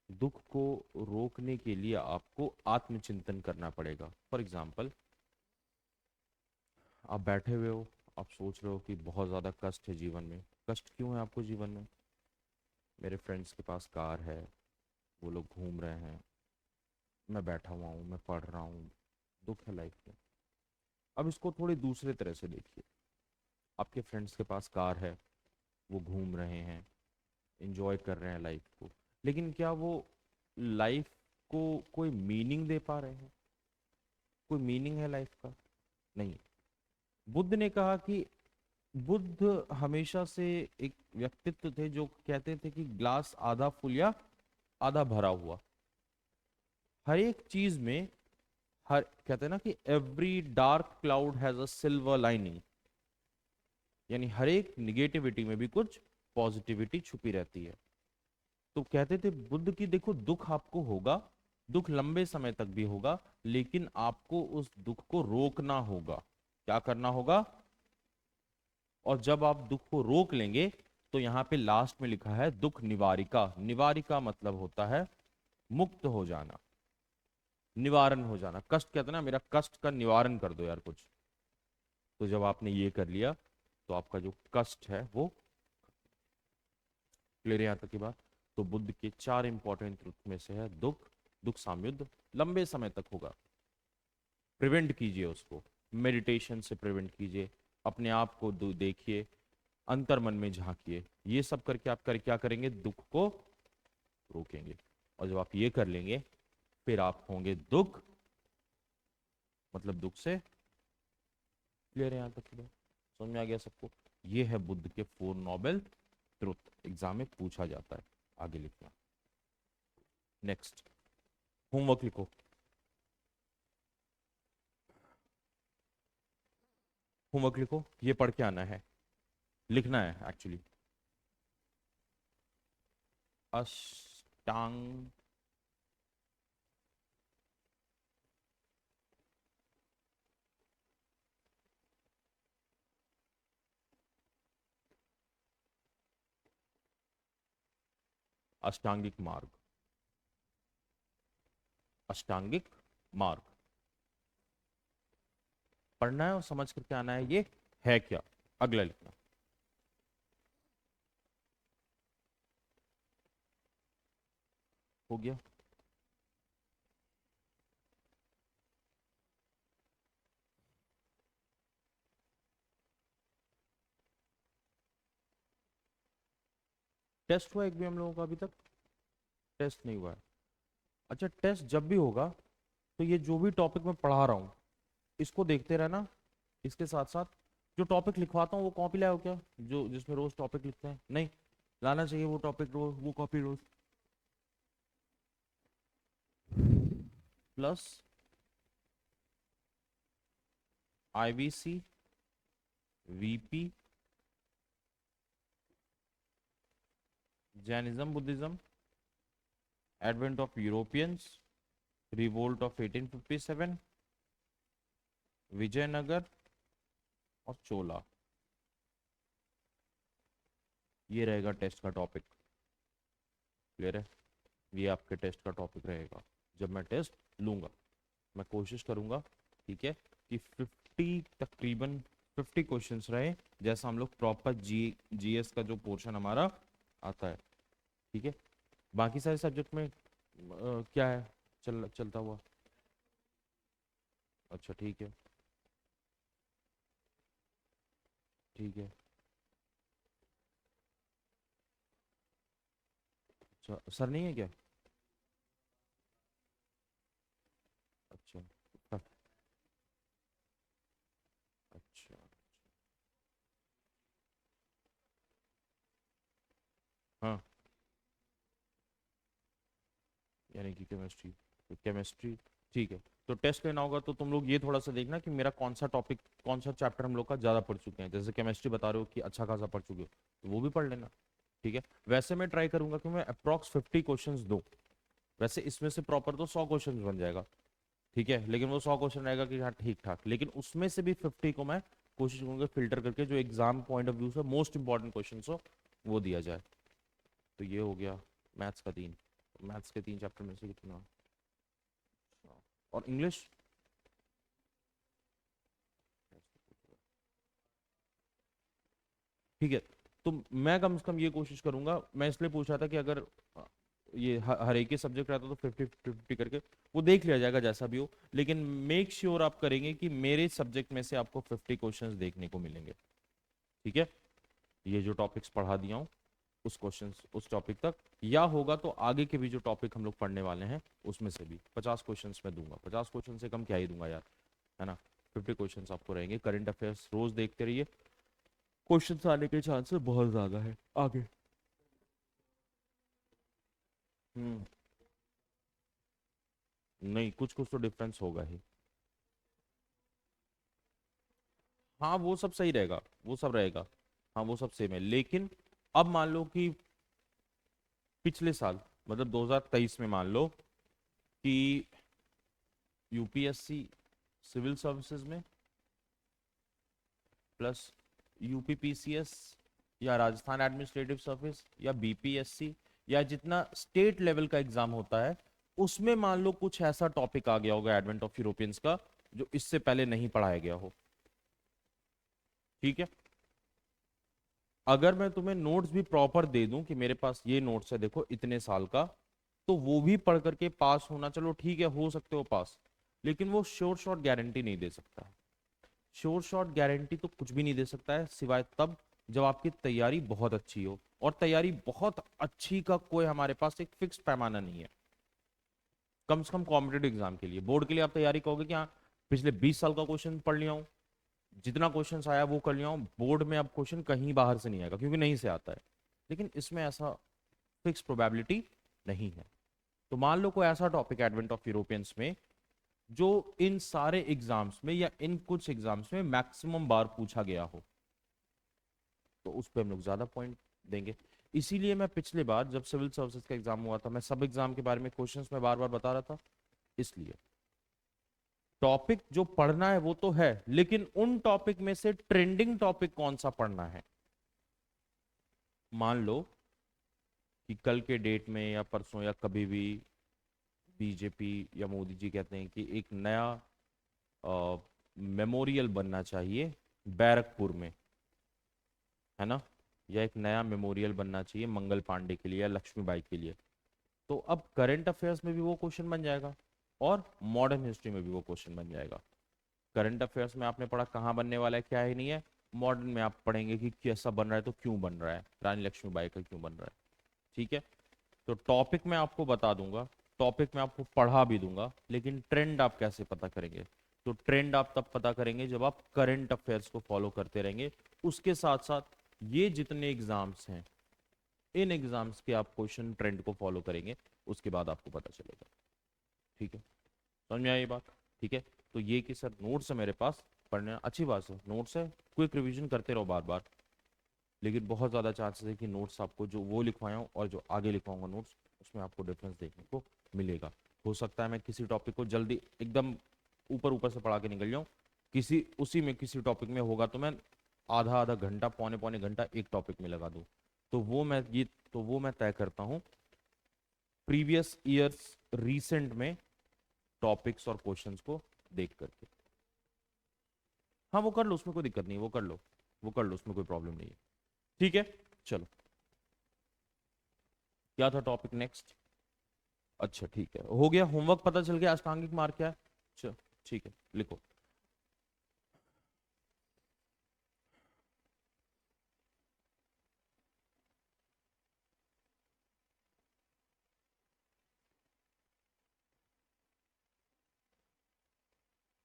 S1: दुख को रोकने के लिए आपको आत्मचिंतन करना पड़ेगा। फॉर एग्जाम्पल, आप बैठे हुए हो, आप सोच रहे हो कि बहुत ज़्यादा कष्ट है जीवन में। कष्ट क्यों है आपको जीवन में? मेरे फ्रेंड्स के पास कार है, वो लोग घूम रहे हैं, मैं बैठा हुआ हूँ, मैं पढ़ रहा हूँ। दुख है लाइफ में। अब इसको थोड़ी दूसरे तरह से देखिए। आपके फ्रेंड्स के पास कार है, वो घूम रहे हैं, इंजॉय कर रहे हैं लाइफ को, लेकिन क्या वो लाइफ को कोई मीनिंग दे पा रहे हैं? कोई मीनिंग है लाइफ का? नहीं। बुद्ध ने कहा कि बुद्ध हमेशा से एक व्यक्तित्व थे जो कहते थे कि ग्लास आधा फुल या आधा भरा हुआ। हर एक चीज में, हर कहते हैं ना कि every dark cloud has a silver lining, यानी हर एक निगेटिविटी में भी कुछ पॉजिटिविटी छुपी रहती है। तो कहते थे बुद्ध की देखो, दुख आपको होगा, दुख लंबे समय तक भी होगा, लेकिन आपको उस दुख को रोकना होगा। क्या करना होगा? और जब आप दुख को रोक लेंगे, तो यहां पे लास्ट में लिखा है दुख निवारिका। निवारिका मतलब होता है मुक्त हो जाना, निवारण हो जाना। कष्ट कहते हैं ना, मेरा कष्ट का निवारण कर दो यार कुछ। तो जब आपने ये कर लिया, तो आपका जो कष्ट है वो क्लियर है। यहां तक की बात। तो बुद्ध के चार इंपॉर्टेंट ट्रुथ में से है दुख। दुख साम्युद्ध लंबे समय तक होगा, प्रिवेंट कीजिए उसको। मेडिटेशन से प्रिवेंट कीजिए, अपने आप को देखिए, अंतर मन में झांकिए। ये सब करके आप क्या करेंगे? दुख को रोकेंगे। और जब आप ये कर लेंगे, फिर आप होंगे दुख मतलब दुख से क्लियर है। यहां तक की बात समझ में आ गया सबको? ये है बुद्ध के फोर नोबेल ट्रुथ। एग्जाम में पूछा जाता है। आगे लिखना। नेक्स्ट, होमवर्क लिखो। होमवर्क लिखो, ये पढ़ के आना है, लिखना है एक्चुअली। अष्टांग अष्टांगिक मार्ग। अष्टांगिक मार्ग पढ़ना है और समझ करके आना है ये है क्या। अगला लिखना। हो गया? टेस्ट हुआ एक भी हम लोगों का अभी तक? टेस्ट नहीं हुआ है। अच्छा, टेस्ट जब भी होगा, तो ये जो भी टॉपिक मैं पढ़ा रहा हूँ, इसको देखते रहना। इसके साथ साथ जो टॉपिक लिखवाता हूँ वो कॉपी लाओ क्या, जो जिसमें रोज टॉपिक लिखते हैं? नहीं लाना चाहिए वो टॉपिक रोज, वो कॉपी रोज। Plus IVC, VP, Jainism Buddhism, advent of Europeans, revolt of 1857, Vijayanagara और चोला। ये रहेगा टेस्ट का टॉपिक। क्लियर है? ये आपके टेस्ट का टॉपिक रहेगा जब मैं टेस्ट लूंगा। मैं कोशिश करूंगा, ठीक है, कि 50 तकरीबन 50 क्वेश्चंस रहे, जैसा हम लोग प्रॉपर जीएस का जो पोर्शन हमारा आता है। ठीक है, बाकी सारे सब्जेक्ट में क्या है चलता हुआ? अच्छा ठीक है। ठीक है। सर नहीं है क्या? अच्छा। हाँ, अच्छा। हाँ, यानी कि केमिस्ट्री, तो केमिस्ट्री ठीक है। तो टेस्ट लेना होगा तो तुम लोग ये थोड़ा सा देखना कि मेरा कौन सा टॉपिक, कौन सा चैप्टर हम लोग का ज़्यादा पढ़ चुके हैं। जैसे केमिस्ट्री बता रहे हो कि अच्छा खासा पढ़ चुके हो, तो वो भी पढ़ लेना। ठीक है। वैसे मैं ट्राई करूंगा कि मैं अप्रॉक्स 50 क्वेश्चंस दूं। वैसे इसमें से प्रॉपर तो 100 क्वेश्चंस बन जाएगा। ठीक है, लेकिन वो 100 क्वेश्चन रहेगा कि हाँ ठीक ठाक, लेकिन उसमें से भी 50 को मैं कोशिश करूंगा फिल्टर करके जो एग्जाम पॉइंट ऑफ व्यू से मोस्ट इंपॉर्टेंट क्वेश्चन हो वो दिया जाए। तो ये हो गया मैथ्स का 3। मैथ्स के 3 चैप्टर में से कितना? और इंग्लिश? ठीक है। तो मैं कम से कम ये कोशिश करूंगा, मैं इसलिए पूछ रहा था कि अगर ये हर एक ही सब्जेक्ट रहता तो 50-50 करके वो देख लिया जाएगा जैसा भी हो। लेकिन मेक श्योर आप करेंगे कि मेरे सब्जेक्ट में से आपको 50 क्वेश्चंस देखने को मिलेंगे। ठीक है। ये जो टॉपिक्स पढ़ा दिया हूँ उस क्वेश्चंस उस टॉपिक तक, या होगा तो आगे के भी जो टॉपिक हम लोग पढ़ने वाले हैं उसमें से भी 50 क्वेश्चंस मैं दूंगा। 50 क्वेश्चन से कम क्या ही दूंगा यार, है ना। 50 क्वेश्चंस आपको रहेंगे। करंट अफेयर्स रोज देखते रहिए, क्वेश्चंस आने के चांसेस बहुत ज्यादा है आगे। हम्म। नहीं, कुछ कुछ तो डिफरेंस होगा ही। हाँ वो सब सही रहेगा, वो सब रहेगा। हाँ वो सब सेम है, लेकिन अब मान लो कि पिछले साल, मतलब 2023 में मान लो कि यूपीएससी सिविल सर्विसेज में प्लस यूपीपीसीएस या राजस्थान एडमिनिस्ट्रेटिव सर्विस या बीपीएससी या जितना स्टेट लेवल का एग्जाम होता है, उसमें मान लो कुछ ऐसा टॉपिक आ गया होगा एडवेंट ऑफ यूरोपियंस का जो इससे पहले नहीं पढ़ाया गया हो। ठीक है। अगर मैं तुम्हें नोट्स भी प्रॉपर दे दूं कि मेरे पास ये नोट्स है देखो इतने साल का, तो वो भी पढ़ करके पास होना, चलो ठीक है हो सकते हो पास, लेकिन वो श्योर शॉट गारंटी नहीं दे सकता। श्योर शॉट गारंटी तो कुछ भी नहीं दे सकता है सिवाय तब जब आपकी तैयारी बहुत अच्छी हो, और तैयारी बहुत अच्छी का कोई हमारे पास एक फिक्स पैमाना नहीं है। कम से कम कॉम्पिटेटिव एग्जाम के लिए, बोर्ड के लिए आप तैयारी करोगे कि हाँ पिछले 20 साल का क्वेश्चन पढ़ लिया हूँ, जितना क्वेश्चन आया वो कर लिया हूँ, बोर्ड में अब क्वेश्चन कहीं बाहर से नहीं आएगा क्योंकि नहीं से आता है। लेकिन इसमें ऐसा फिक्स प्रोबेबिलिटी नहीं है। तो मान लो कोई ऐसा टॉपिक एडवेंट ऑफ यूरोपियंस में जो इन सारे एग्जाम्स में या इन कुछ एग्जाम्स में मैक्सिमम बार पूछा गया हो, तो उस पर हम लोग ज्यादा पॉइंट देंगे। इसीलिए मैं पिछले बार जब सिविल सर्विसेज का एग्जाम हुआ था, मैं सब एग्जाम के बारे में क्वेश्चंस में बार बार बता रहा था। इसलिए टॉपिक जो पढ़ना है वो तो है, लेकिन उन टॉपिक में से ट्रेंडिंग टॉपिक कौन सा पढ़ना है। मान लो कि कल के डेट में या परसों या कभी भी बीजेपी या मोदी जी कहते हैं कि एक नया मेमोरियल बनना चाहिए बैरकपुर में, है ना, या एक नया मेमोरियल बनना चाहिए मंगल पांडे के लिए या लक्ष्मीबाई के लिए। तो अब करंट अफेयर्स में भी वो क्वेश्चन बन जाएगा और मॉडर्न हिस्ट्री में भी वो क्वेश्चन बन जाएगा। करंट अफेयर्स में आपने पढ़ा कहाँ बनने वाला है क्या ही नहीं है, मॉडर्न में आप पढ़ेंगे कि कैसा बन रहा है तो क्यों बन रहा है, रानी लक्ष्मीबाई का क्यों बन रहा है। ठीक है। तो टॉपिक मैं आपको बता दूंगा, टॉपिक मैं आपको पढ़ा भी दूंगा, लेकिन ट्रेंड आप कैसे पता करेंगे? तो ट्रेंड आप तब पता करेंगे जब आप करंट अफेयर्स को फॉलो करते रहेंगे। उसके साथ साथ ये जितने एग्जाम्स हैं, इन एग्जाम्स के आप क्वेश्चन ट्रेंड को फॉलो करेंगे, उसके बाद आपको पता चलेगा। ठीक है, समझ में आई ये बात? ठीक है। तो ये कि सर नोट्स है मेरे पास, पढ़ने अच्छी बात है, नोट्स है, क्विक रिवीजन करते रहो बार बार। लेकिन बहुत ज़्यादा चांसेस है कि नोट्स आपको जो वो लिखवाया हूँ और जो आगे लिखवाऊंगा नोट्स, उसमें आपको डिफरेंस देखने को मिलेगा। हो सकता है मैं किसी टॉपिक को जल्दी एकदम ऊपर ऊपर से पढ़ा के निकल जाऊँ, किसी उसी में किसी टॉपिक में होगा तो मैं आधा आधा घंटा पौने पौने घंटा एक टॉपिक में लगा दूँ। तो वो मैं तय करता हूँ प्रीवियस ईयर्स रीसेंट में टॉपिक्स और क्वेश्चंस को देख करके। हाँ वो कर लो, उसमें कोई दिक्कत नहीं, वो कर लो, वो कर लो, उसमें कोई प्रॉब्लम नहीं है। ठीक है। चलो, क्या था टॉपिक नेक्स्ट? अच्छा ठीक है, हो गया होमवर्क, पता चल गया अष्टांगिक मार्ग क्या है। चलो ठीक है, लिखो।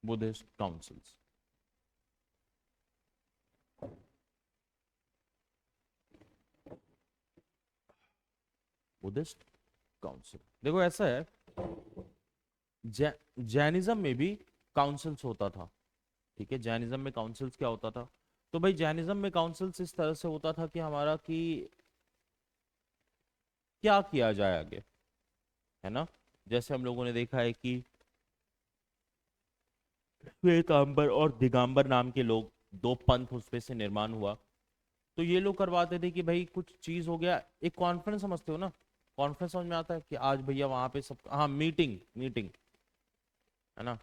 S1: Buddhist councils. बुद्धिस्ट काउंसिल, देखो ऐसा है, जैनिज्म में भी काउंसिल्स होता था। ठीक है, जैनिज्म में काउंसिल्स क्या होता था? तो भाई जैनिज्म में काउंसिल्स इस तरह से होता था कि हमारा कि क्या किया जाए आगे, है ना। जैसे हम लोगों ने देखा है कि श्वेतांबर और दिगंबर नाम के लोग, दो पंथ उसमें से निर्माण हुआ। तो ये लोग करवाते थे कि भाई कुछ चीज हो गया, एक कॉन्फ्रेंस समझते हो ना, कॉन्फ्रेंस समझ में आता है कि आज भैया वहां पे सब, हाँ मीटिंग, मीटिंग, है ना,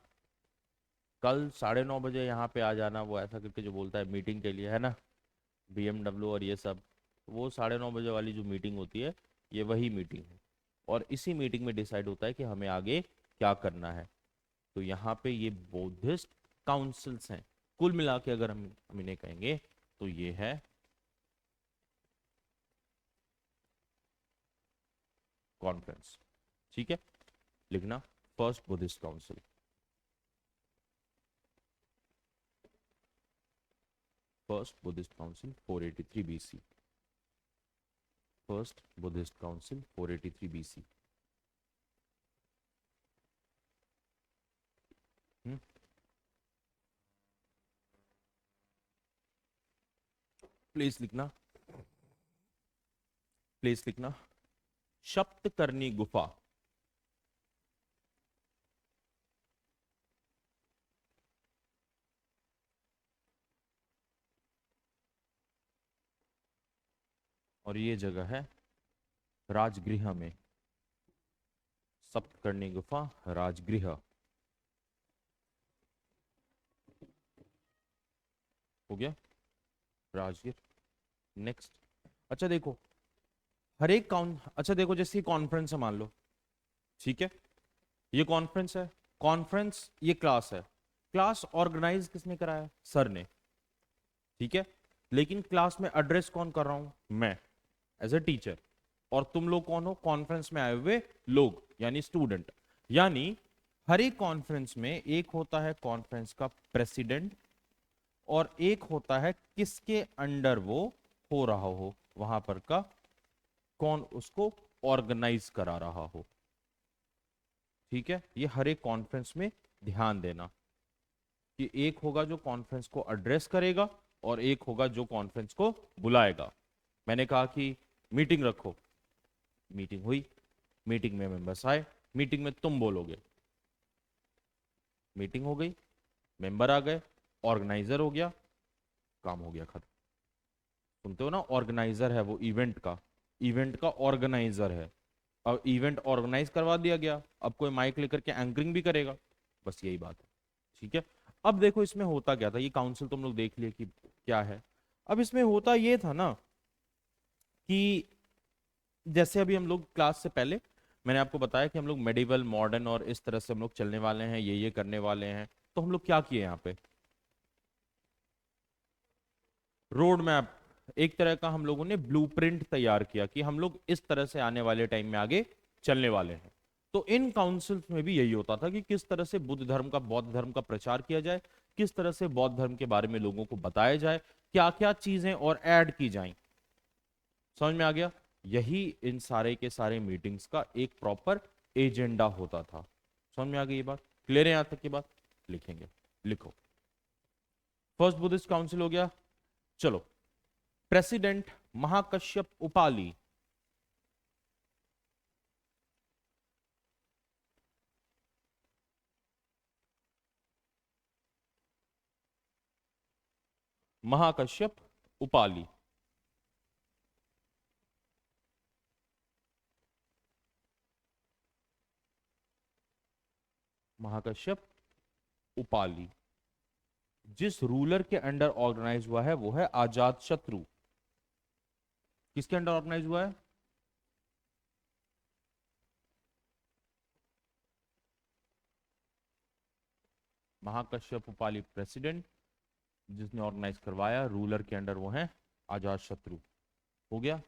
S1: कल 9:30 बजे यहाँ पे आ जाना, वो ऐसा करके जो बोलता है मीटिंग के लिए, है ना, BMW और ये सब। वो 9:30 बजे वाली जो मीटिंग होती है, ये वही मीटिंग है। और इसी मीटिंग में डिसाइड होता है कि हमें आगे क्या करना है। तो यहाँ पे ये बौद्धिस्ट काउंसिल्स हैं। कुल मिला के अगर हम इन्हें कहेंगे तो ये है कॉन्फ्रेंस। ठीक है, लिखना first Buddhist council. First Buddhist council 483 BC। First Buddhist council 483 BC। Place लिखना, प्लेस लिखना, सप्तकर्णी गुफा। और ये जगह है राजगृह में। सप्तकर्णी गुफा, राजगृह। हो गया राजगृह। नेक्स्ट, अच्छा देखो, हर एक अच्छा देखो, जैसे कॉन्फ्रेंस है मान लो, ठीक है, ये कॉन्फ्रेंस है, कॉन्फ्रेंस ये क्लास है, क्लास ऑर्गेनाइज किसने कराया? सर ने। ठीक है, लेकिन क्लास में एड्रेस कौन कर रहा हूं? मैं, एज ए टीचर। और तुम लोग कौन हो? कॉन्फ्रेंस में आए हुए लोग, यानी स्टूडेंट। यानी हर एक कॉन्फ्रेंस में एक होता है कॉन्फ्रेंस का प्रेसिडेंट, और एक होता है किसके अंडर वो हो रहा हो, वहां पर का कौन उसको ऑर्गेनाइज करा रहा हो। ठीक है, ये हर एक कॉन्फ्रेंस में ध्यान देना कि एक होगा जो कॉन्फ्रेंस को एड्रेस करेगा, और एक होगा जो कॉन्फ्रेंस को बुलाएगा। मैंने कहा कि मीटिंग रखो, मीटिंग हुई, मीटिंग में मेंबर्स आए, मीटिंग में तुम बोलोगे, मीटिंग हो गई, मेंबर आ गए, ऑर्गेनाइजर हो गया, काम हो गया खत्म। सुनते हो ना, ऑर्गेनाइजर है वो इवेंट का, इवेंट का ऑर्गेनाइजर है। अब इवेंट ऑर्गेनाइज करवा दिया गया, अब कोई माइक लेकर के एंकरिंग भी करेगा, बस यही बात है। ठीक है, अब देखो इसमें होता क्या था, ये काउंसिल तुम लोग देख लिए कि क्या है। अब इसमें होता ये था ना कि जैसे अभी हम लोग क्लास से पहले मैंने आपको बताया कि हम लोग मेडिवल, मॉडर्न और इस तरह से हम लोग चलने वाले हैं, ये करने वाले हैं। तो हम लोग क्या किए यहाँ पे, रोड मैप, एक तरह का हम लोगों ने ब्लूप्रिंट तैयार किया कि हम लोग इस तरह से आने वाले टाइम में आगे चलने वाले हैं। तो इन काउंसिल्स में भी यही होता था कि किस तरह से बुद्ध धर्म का, बौद्ध धर्म का प्रचार किया जाए, किस तरह से बौद्ध धर्म के बारे में लोगों को बताया जाए, क्या क्या चीजें और ऐड की जाएं। समझ में आ गया? यही इन सारे के सारे मीटिंग्स का एक प्रॉपर एजेंडा होता था। समझ में आ गई ये बात? क्लियर है यहां तक की बात? लिखेंगे, लिखो। फर्स्ट बुद्धिस्ट काउंसिल हो गया। चलो, प्रेसिडेंट महाकश्यप उपाली। महाकश्यप उपाली, महाकश्यप उपाली। जिस रूलर के अंडर ऑर्गेनाइज हुआ है वो है अजात शत्रु। किसके अंडर ऑर्गेनाइज हुआ है? महाकश्यप उपाली प्रेसिडेंट, जिसने ऑर्गेनाइज करवाया, रूलर के अंडर वो है अजात शत्रु। हो गया।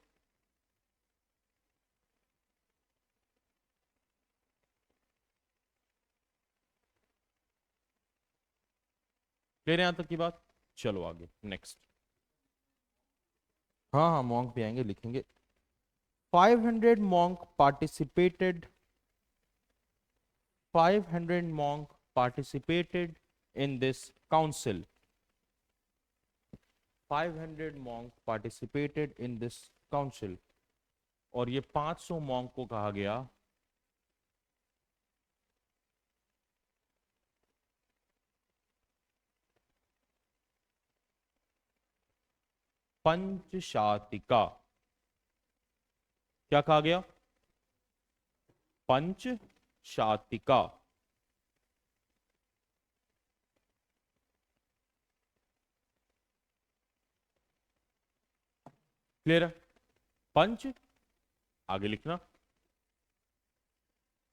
S1: क्लियर है यहां तक की बात? चलो आगे नेक्स्ट। हाँ हाँ मॉन्क भी आएंगे, लिखेंगे। 500 monk participated 500 monk participated in this council. 500 monk participated in this council. और ये 500 monk को कहा गया पंचशातिका। क्या कहा गया? पंचशातिका। क्लियर है? पंच, आगे लिखना,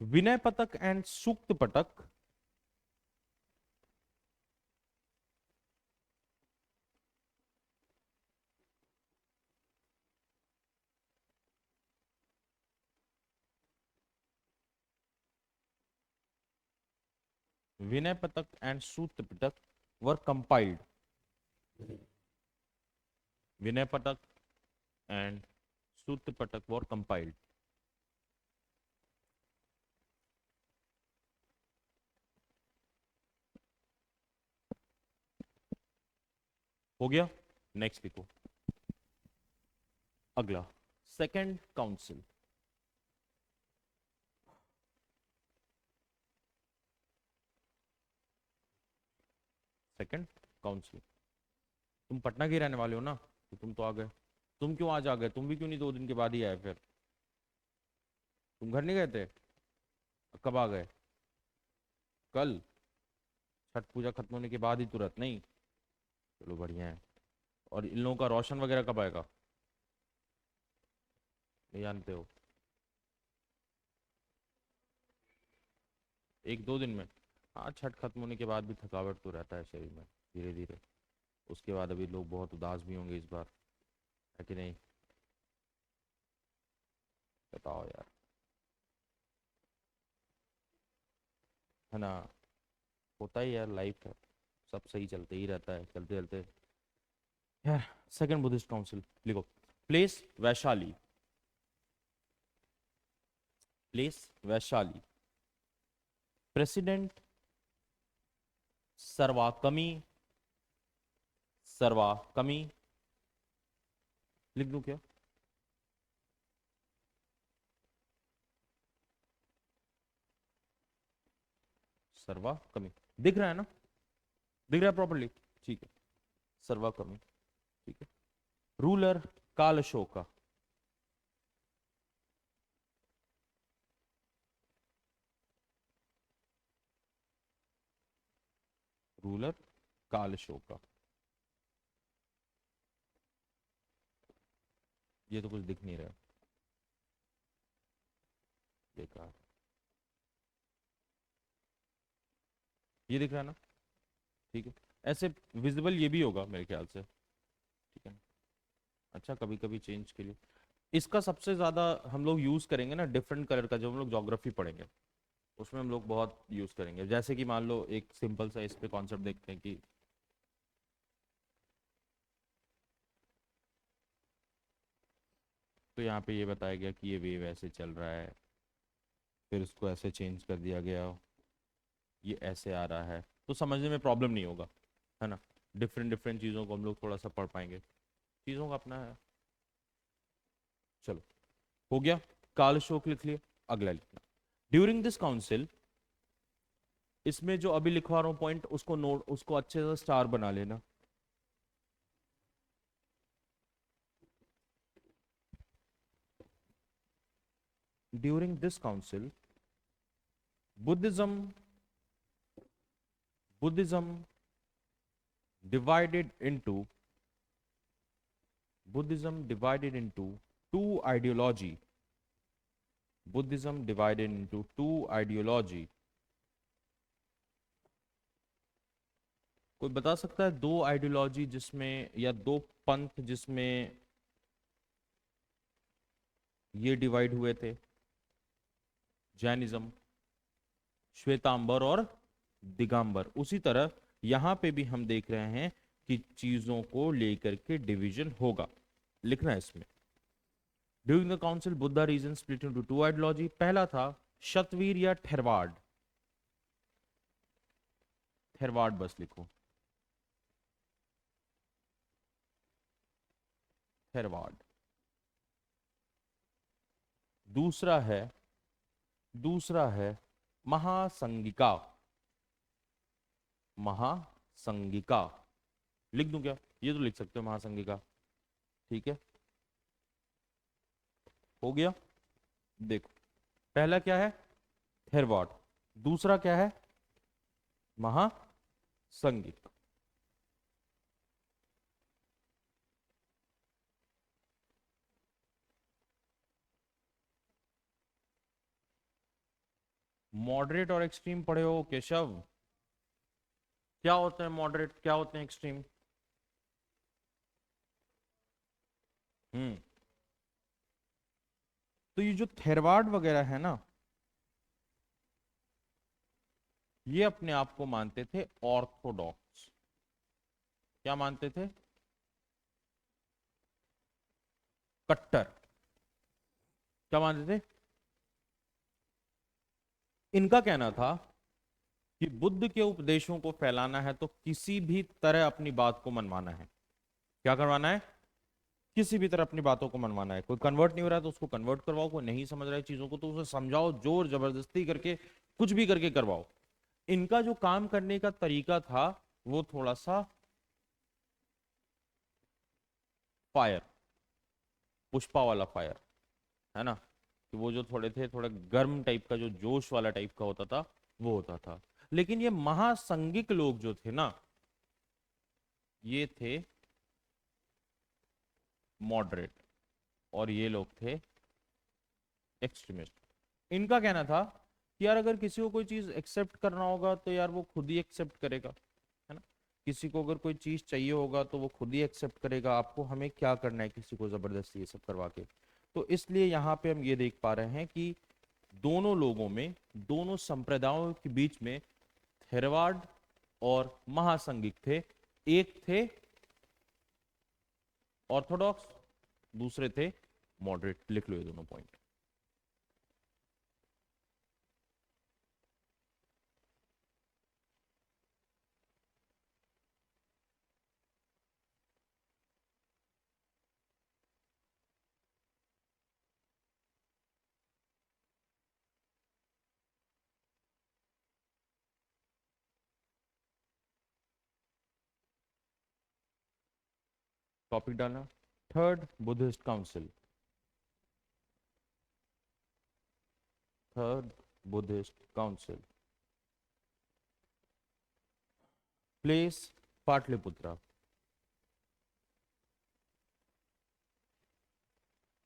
S1: विनय पटक एंड सूक्त पटक। विनय पटक and Sukta Pitaka were compiled. विनय पटक एंड सूत्र पटक वर कंपाइल्ड। हो गया? नेक्स्ट लिखो। अगला सेकंड काउंसिल। Second council. तुम पटना के रहने वाले हो ना, तो तुम तो आ गए। तुम क्यों आज आ गए? तुम भी क्यों नहीं 2 दिन के बाद ही आए? फिर तुम घर नहीं गए थे? कब आ गए? कल? छठ पूजा खत्म होने के बाद ही तुरंत? नहीं, चलो बढ़िया है। और इन लोगों का रोशन वगैरह कब आएगा? नहीं जानते हो? 1-2 दिन में? हाँ, छठ खत्म होने के बाद भी थकावट तो रहता है शरीर में धीरे धीरे। उसके बाद अभी लोग बहुत उदास भी होंगे इस बार, है कि नहीं? बताओ यार, है ना? होता ही यार, लाइफ है, सब सही चलते ही रहता है चलते चलते यार। सेकंड बुद्धिस्ट काउंसिल लिखो। Place Vaishali. Place Vaishali. President Sarvakami. Sarvakami लिख दूं क्या? सर्वाकमी दिख रहा है ना? दिख रहा है प्रॉपर्ली? ठीक है, सर्वाकमी। ठीक है। रूलर काल अशोका। रूलर काल अशोका। ये तो कुछ दिख नहीं रहा है, बेकार। ये दिख रहा है ना? ठीक है। ऐसे विजिबल ये भी होगा मेरे ख्याल से, ठीक है। अच्छा, कभी कभी चेंज के लिए इसका सबसे ज्यादा हम लोग यूज करेंगे ना, डिफरेंट कलर का, जब हम लोग ज्योग्राफी पढ़ेंगे उसमें हम लोग बहुत यूज करेंगे। जैसे कि मान लो एक सिंपल सा इस पे कॉन्सेप्ट देखते हैं कि तो यहाँ पे ये बताया गया कि ये वेव ऐसे चल रहा है, फिर उसको ऐसे चेंज कर दिया गया, ये ऐसे आ रहा है, तो समझने में प्रॉब्लम नहीं होगा, है ना? डिफरेंट डिफरेंट चीज़ों को हम लोग थोड़ा सा पढ़ पाएंगे, चीज़ों का अपना है। चलो, हो गया। काल अशोक लिख लिया। अगला लिखना, ड्यूरिंग दिस काउंसिल। इसमें जो अभी लिखवा रहा हूँ पॉइंट, उसको नोट, उसको अच्छे से स्टार बना लेना। During this council, Buddhism Buddhism divided into Buddhism divided into two ideology. Buddhism divided into two ideology. कोई बता सकता है दो आइडियोलॉजी जिसमें, या दो पंथ जिसमें ये डिवाइड हुए थे? जैनिज्म, श्वेतांबर और दिगंबर। उसी तरह यहां पे भी हम देख रहे हैं कि चीजों को लेकर के डिवीजन होगा, लिखना है इसमें। During the council Buddha religion split into two ideology. पहला था शतवीर या थेरवाड, थेरवाड बस लिखो, थेरवाड। दूसरा है महासंगिका, महासंगिका। लिख दूं क्या? ये तो लिख सकते हो महासंगिका, ठीक है, हो गया। देखो पहला क्या है? थेरवाड। दूसरा क्या है? महासंगिक। मॉडरेट और एक्सट्रीम पढ़े हो केशव? क्या होते हैं मॉडरेट, क्या होते हैं एक्सट्रीम? हम्म। तो ये जो थेरवाड वगैरह है ना, ये अपने आप को मानते थे ऑर्थोडॉक्स। क्या मानते थे? कट्टर। क्या मानते थे? इनका कहना था कि बुद्ध के उपदेशों को फैलाना है तो किसी भी तरह अपनी बात को मनवाना है। क्या करवाना है? किसी भी तरह अपनी बातों को मनवाना है। कोई कन्वर्ट नहीं हो रहा है तो उसको कन्वर्ट करवाओ, कोई नहीं समझ रहा है चीजों को तो उसे समझाओ, जोर जबरदस्ती करके कुछ भी करके करवाओ। इनका जो काम करने का तरीका था वो थोड़ा सा फायर, पुष्पा वाला फायर, है ना, कि वो जो थोड़े थे, थोड़ा गर्म टाइप का, जो जोश वाला टाइप का होता था वो होता था। लेकिन ये महासंगिक लोग जो थे ना, ये थे मॉडरेट और ये लोग थे एक्सट्रीमिस्ट। इनका कहना था कि यार अगर किसी को कोई चीज एक्सेप्ट करना होगा तो यार वो खुद ही एक्सेप्ट करेगा, है ना। किसी को अगर कोई चीज चाहिए होगा तो वो खुद ही एक्सेप्ट करेगा, आपको हमें क्या करना है किसी को जबरदस्ती ये सब करवा के। तो इसलिए यहाँ पे हम ये देख पा रहे हैं कि दोनों लोगों में, दोनों संप्रदायों के बीच में थेरवाड और महासंगिक थे। एक थे ऑर्थोडॉक्स, दूसरे थे मॉडरेट। लिख लो ये दोनों पॉइंट। टॉपिक डालना, third Buddhist council, third Buddhist council, place Pataliputra,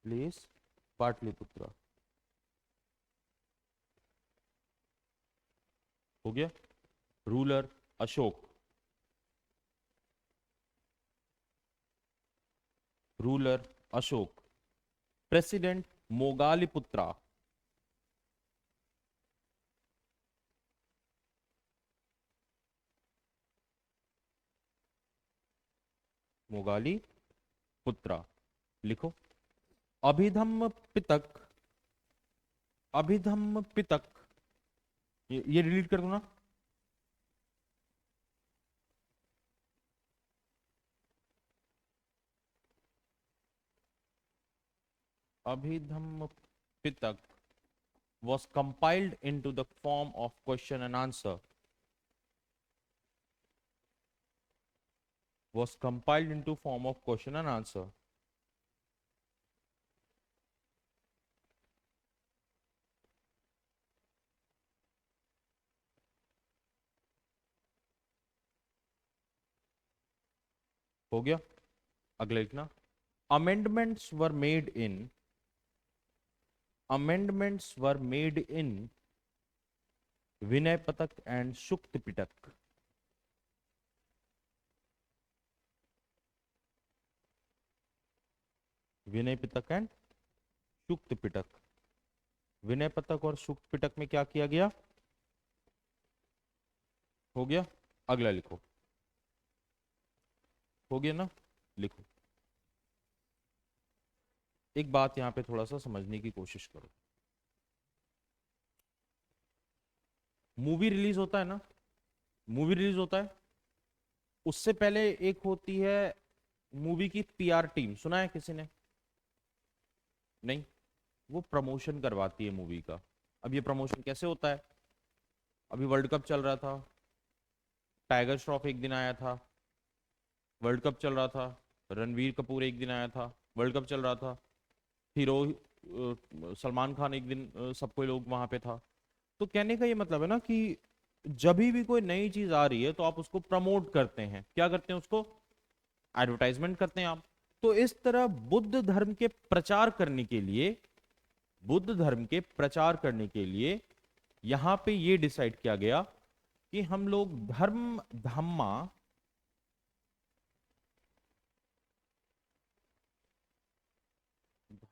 S1: place Pataliputra. हो गया। Ruler Ashoka, ruler Ashoka. President Moggaliputra, Moggaliputra. लिखो। अभिधम्म पितक, अभिधम्म पितक, ये डिलीट कर दो ना। Abhidhamma Pitak was compiled into the form of question and answer, was compiled into form of question and answer. हो गया। अगला लिखना। Amendments were made in, amendments were made in Vinay Patak and Shukti Pitak. Vinaya Pitaka and Sutta Pitaka. Vinaya Pitaka और शुक्त पिटक में क्या किया गया? हो गया। अगला लिखो। हो गया ना? लिखो। एक बात यहाँ पे थोड़ा सा समझने की कोशिश करो। मूवी रिलीज होता है ना, मूवी रिलीज होता है, उससे पहले एक होती है मूवी की पीआर टीम, सुना है किसी ने? नहीं। वो प्रमोशन करवाती है मूवी का। अब ये प्रमोशन कैसे होता है? अभी वर्ल्ड कप चल रहा था, टाइगर श्रॉफ एक दिन आया था, वर्ल्ड कप चल रहा था, रणवीर कपूर एक दिन आया था, वर्ल्ड कप चल रहा था, हीरो सलमान खान एक दिन, सब कोई लोग वहां पे था। तो कहने का ये मतलब है ना कि जब भी कोई नई चीज आ रही है तो आप उसको प्रमोट करते हैं, क्या करते हैं उसको? एडवर्टाइजमेंट करते हैं आप। तो इस तरह बुद्ध धर्म के प्रचार करने के लिए, बुद्ध धर्म के प्रचार करने के लिए यहां पे ये डिसाइड किया गया कि हम लोग धर्म धम्मा,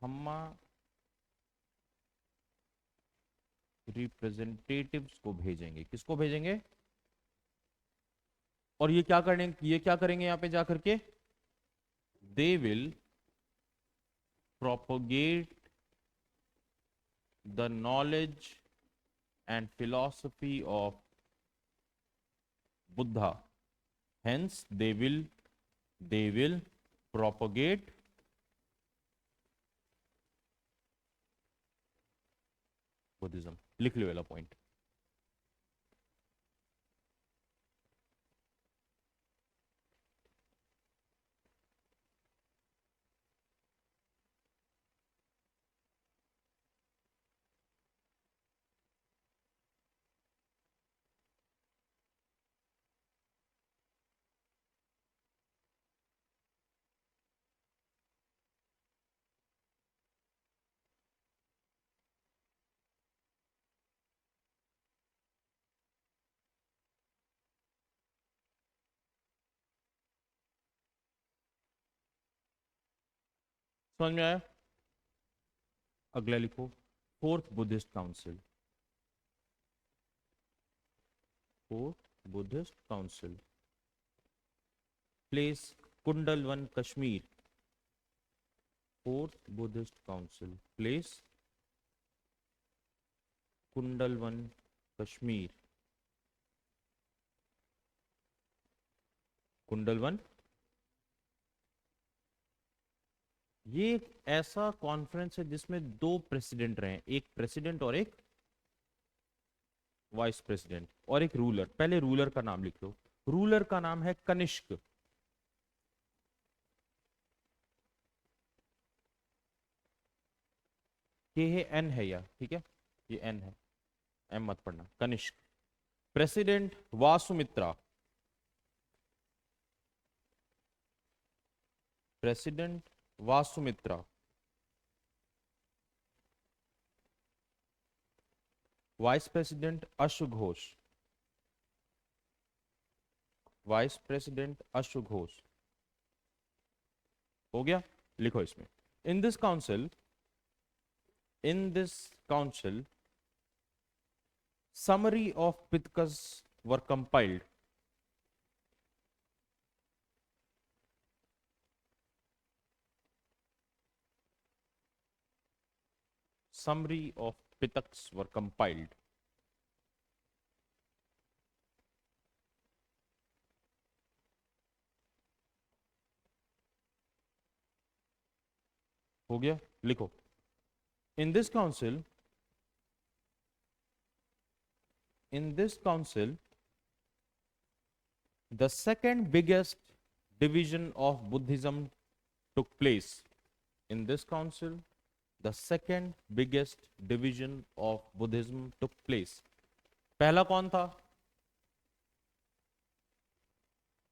S1: धम्मा रिप्रेजेंटेटिव्स को भेजेंगे। किसको भेजेंगे? और ये क्या करेंगे यहां पे जाकर के? They will propagate the knowledge and philosophy of Buddha. Hence they will propagate Buddhism. लिख लो वाला पॉइंट। समझ में आया? अगला लिखो। Fourth Buddhist council. Fourth Buddhist council place Kundalvan Kashmir. Fourth Buddhist council place Kundalvan Kashmir. Kundalvan, ये एक ऐसा कॉन्फ्रेंस है जिसमें दो प्रेसिडेंट रहे, एक प्रेसिडेंट और एक वाइस प्रेसिडेंट और एक रूलर। पहले रूलर का नाम लिख लो। रूलर का नाम है कनिष्क। के है एन है या ठीक है, ये एन है, एम मत पढ़ना। Kanishka. President Vasumitra. President Vasumitra. Vice president Ashu Ghosh. Vice president Ashu Ghosh. हो गया? लिखो इसमें। In this council, in this council summary of Pitkas were compiled. Summary of Pitaks were compiled. हो गया? लिखो। In this council, in this council, the second biggest division of Buddhism took place. In this council, the second biggest division of Buddhism took place. पहला कौन था?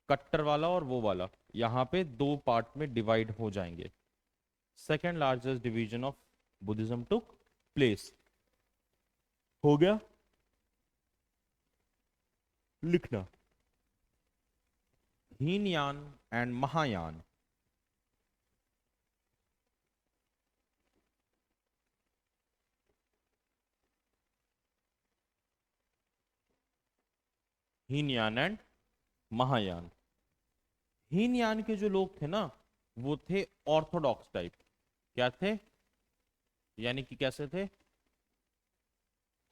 S1: कट्टर वाला और वो वाला, यहां पे दो पार्ट में डिवाइड हो जाएंगे। Second largest division of Buddhism took place. हो गया? लिखना। हीनयान एंड महायान। हीनयान एंड महायान। हीनयान के जो लोग थे ना, वो थे ऑर्थोडॉक्स टाइप। क्या थे? यानी कि कैसे थे?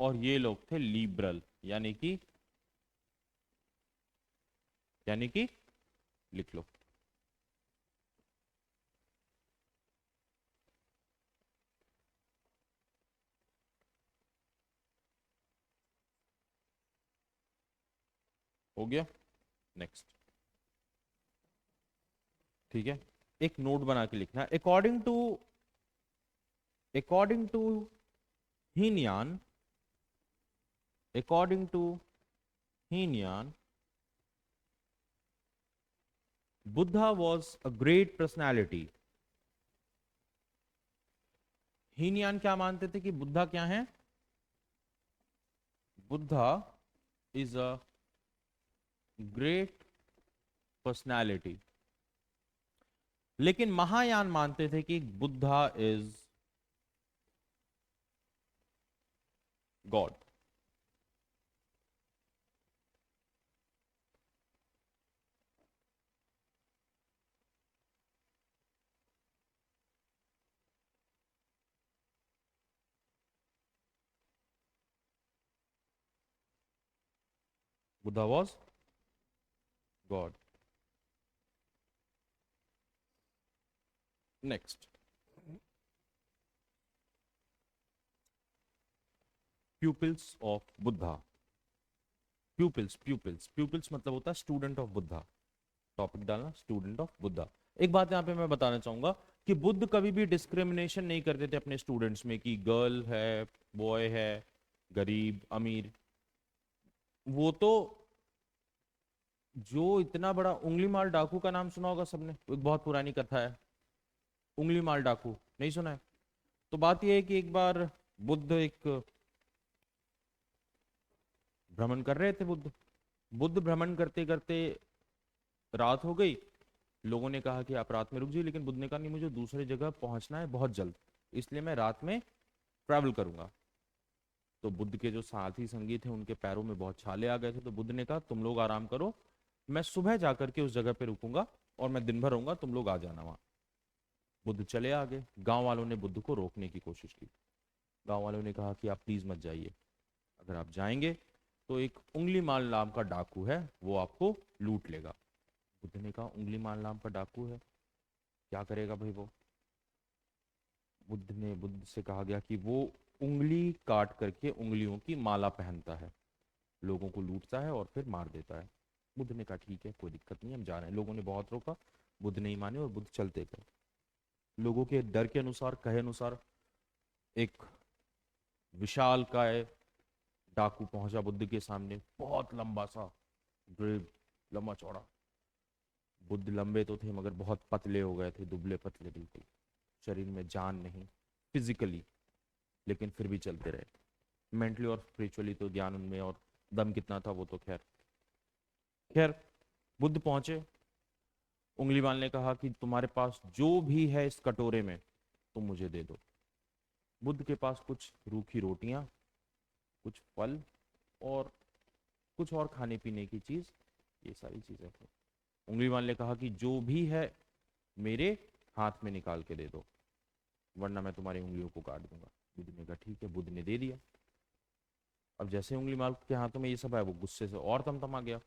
S1: और ये लोग थे लिबरल, यानी कि लिख लो। हो गया? नेक्स्ट। ठीक है, एक नोट बना के लिखना, according to Hinayana, according to Hinayana, Buddha was a great personality. Hinayana क्या मानते थे कि बुद्धा क्या है? Buddha is a great personality. लेकिन महायान मानते थे कि Buddha is God. Buddha was God. Next, pupils of Buddha. Pupils मतलब होता है स्टूडेंट ऑफ बुद्धा। टॉपिक डालना स्टूडेंट ऑफ बुद्धा। एक बात यहाँ पे मैं बताना चाहूंगा कि बुद्ध कभी भी डिस्क्रिमिनेशन नहीं करते थे अपने स्टूडेंट्स में, कि गर्ल है, बॉय है, गरीब अमीर। वो तो, जो इतना बड़ा उंगली माल डाकू का नाम सुना होगा सबने, वो एक बहुत पुरानी कथा है। उंगली माल डाकू नहीं सुना है? तो बात यह है कि एक बार बुद्ध एक भ्रमण कर रहे थे। बुद्ध बुद्ध भ्रमण करते करते रात हो गई। लोगों ने कहा कि आप रात में रुक जाइए, लेकिन बुद्ध ने कहा नहीं, मुझे दूसरी जगह पहुंचना है बहुत जल्द, इसलिए मैं रात में ट्रैवल करूंगा। तो बुद्ध के जो साथी संगी थे उनके पैरों में बहुत छाले आ गए थे, तो बुद्ध ने कहा तुम लोग आराम करो, मैं सुबह जाकर के उस जगह पे रुकूंगा और मैं दिन भर रहूंगा, तुम लोग आ जाना वहां। बुद्ध चले आ गए। गांव वालों ने बुद्ध को रोकने की कोशिश की। गांव वालों ने कहा कि आप प्लीज मत जाइए, अगर आप जाएंगे तो एक उंगली माल नाम का डाकू है, वो आपको लूट लेगा। बुद्ध ने कहा उंगली माल नाम का डाकू है, क्या करेगा भाई वो? बुद्ध से कहा गया कि वो उंगली काट करके उंगलियों की माला पहनता है, लोगों को लूटता है और फिर मार देता है। बुद्ध ने कहा ठीक है, कोई दिक्कत नहीं, हम जा रहे हैं। लोगों ने बहुत रोका, बुद्ध नहीं माने और बुद्ध चलते गए। लोगों के डर के अनुसार, कहे अनुसार, एक विशाल काय डाकू पहुंचा बुद्ध के सामने, बहुत लंबा सा, ग्रेव, लंबा चौड़ा। बुद्ध लंबे तो थे मगर बहुत पतले हो गए थे, दुबले पतले बिल्कुल, शरीर में जान नहीं फिजिकली, लेकिन फिर भी चलते रहे। मेंटली और स्पिरिचुअली तो ज्ञान उनमें, और दम कितना था वो तो खैर। खैर, बुद्ध पहुंचे। उंगलीवाल ने कहा कि तुम्हारे पास जो भी है इस कटोरे में तुम मुझे दे दो। बुद्ध के पास कुछ रूखी रोटियां, कुछ फल और कुछ और खाने पीने की चीज, ये सारी चीजें थी। उंगलीवाल ने कहा कि जो भी है मेरे हाथ में निकाल के दे दो, वरना मैं तुम्हारी उंगलियों को काट दूंगा। बुद्ध ने कहा ठीक है, बुद्ध ने दे दिया। अब जैसे उंगलीमाल के हाथों में ये सब है, वो गुस्से से और तमतमा गया।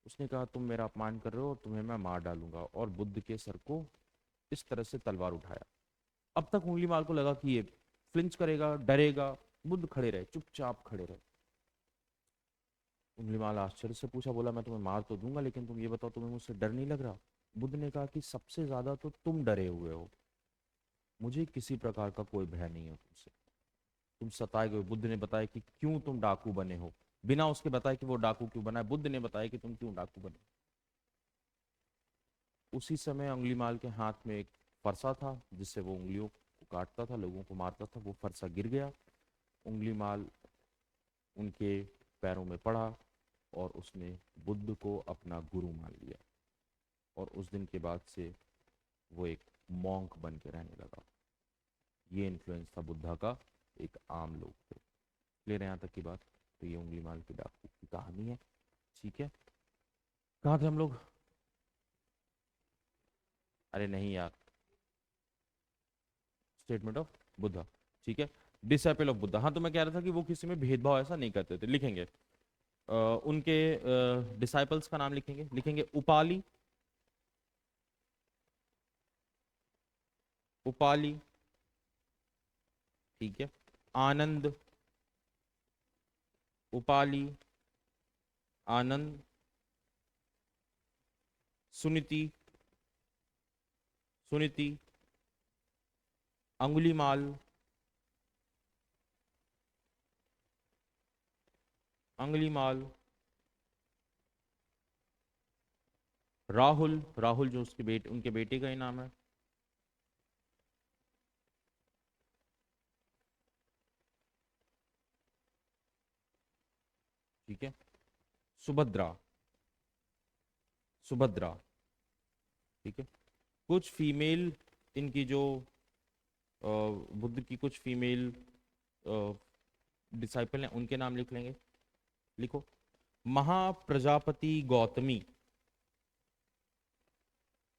S1: उसने कहा तुम मेरा अपमान कर रहे हो और तुम्हें मैं मार डालूंगा, और बुद्ध के सर को इस तरह से तलवार उठाया। अब तक उंगलीमाल को लगा कि ये फ्लिंच करेगा, डरेगा। बुद्ध खड़े रहे, चुपचाप खड़े रहे। उंगलीमाल आश्चर्य से पूछा, बोला मैं तुम्हें मार तो दूंगा, लेकिन तुम ये बताओ तुम्हें मुझसे डर नहीं लग रहा? बुद्ध ने कहा कि सबसे ज्यादा तो तुम डरे हुए हो, मुझे किसी प्रकार का कोई भय नहीं है तुमसे, तुम सताए गए हो। बुद्ध ने बताया कि क्यों तुम डाकू बने हो, बिना उसके बताया कि वो डाकू क्यों बना है, बुद्ध ने बताया कि तुम क्यों डाकू बने। उसी समय उंगलीमाल के हाथ में एक फरसा था, जिससे वो उंगलियों को काटता था, लोगों को मारता था। वो फरसा गिर गया, उंगलीमाल उनके पैरों में पड़ा और उसने बुद्ध को अपना गुरु मान लिया। और उस दिन के बाद से वो एक मॉन्क बन के रहने लगा। ये इन्फ्लुएंस था बुद्धा का एक आम लोग पे। ले रहे यहाँ तक की बात, तो ये उंगलीमाल के डाकू की कहानी है। ठीक है, कहाँ थे हम लोग? अरे नहीं यार, स्टेटमेंट ऑफ बुद्धा, ठीक है। डिसाइपल ऑफ बुद्धा, हाँ तो मैं कह रहा था कि वो किसी में भेदभाव ऐसा नहीं करते थे। लिखेंगे उनके डिसाइपल्स का नाम लिखेंगे, लिखेंगे उपाली, उपाली, ठीक है। आनंद, उपाली, आनंद, सुनीति, सुनीति, अंगुलीमाल, अंगुलीमाल, राहुल, राहुल जो उसके बेटे, उनके बेटे का ही नाम है, ठीक है। सुभद्रा, सुभद्रा, ठीक है। कुछ फीमेल, इनकी जो बुद्ध की कुछ फीमेल डिसाइपल हैं उनके नाम लिख लेंगे। लिखो, Mahaprajapati Gautami,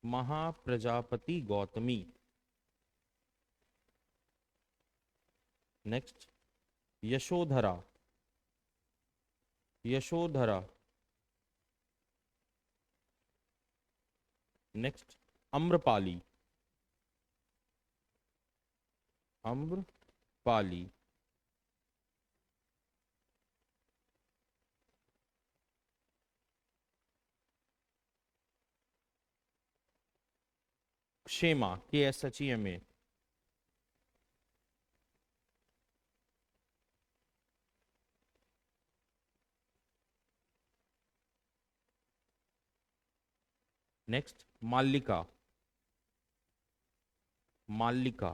S1: Mahaprajapati Gautami. Next, Yashodhara, Yashodhara. Next, Amrapali, Amrapali. Khema, KSHEMA। Next, Mallika, Mallika.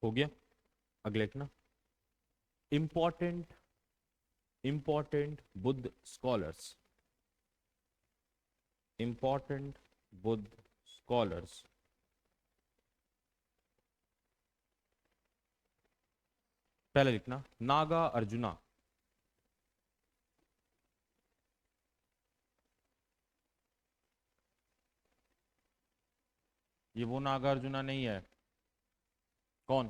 S1: हो गया। अगले लिखना, important, important Buddha scholars, important Buddha scholars. पहले लिखना नागा अर्जुना, ये वो नागा अर्जुना नहीं है। कौन?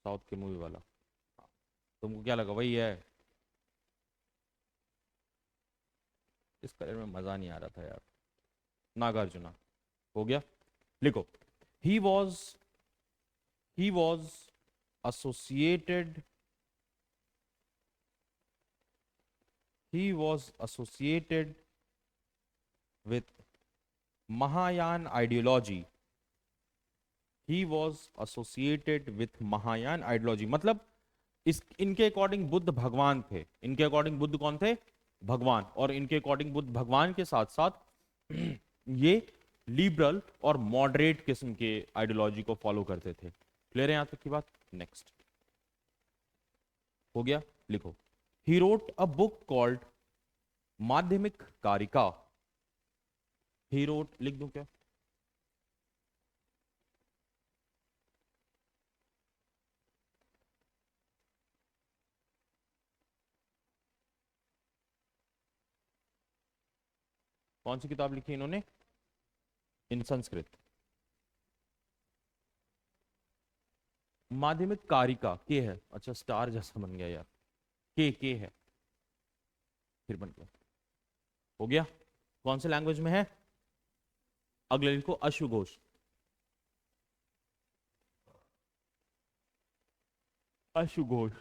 S1: साउथ के मूवी वाला। तुमको क्या लगा वही है? इस कलर में मजा नहीं आ रहा था यार। नागार्जुना, हो गया। लिखो, he was, he was associated, he was associated with Mahayan ideology, he was associated with Mahayan ideology। मतलब इस, इनके अकॉर्डिंग बुद्ध भगवान थे, इनके अकॉर्डिंग बुद्ध कौन थे? भगवान। और इनके अकॉर्डिंग बुद्ध भगवान के साथ साथ ये लिबरल और मॉडरेट किस्म के आइडियोलॉजी को फॉलो करते थे। क्लियर है यहां तक की बात? नेक्स्ट, हो गया। लिखो, he wrote a book called माध्यमिक कारिका, ही रोट, लिख दूं क्या? कौन सी किताब लिखी इन्होंने? इन संस्कृत। माध्यमिक कारिका, के है, अच्छा स्टार जैसा बन गया यार, के है, फिर बन गया। हो गया। कौन से लैंग्वेज में है? अगले लिखो, अश्वघोष, अश्वघोष।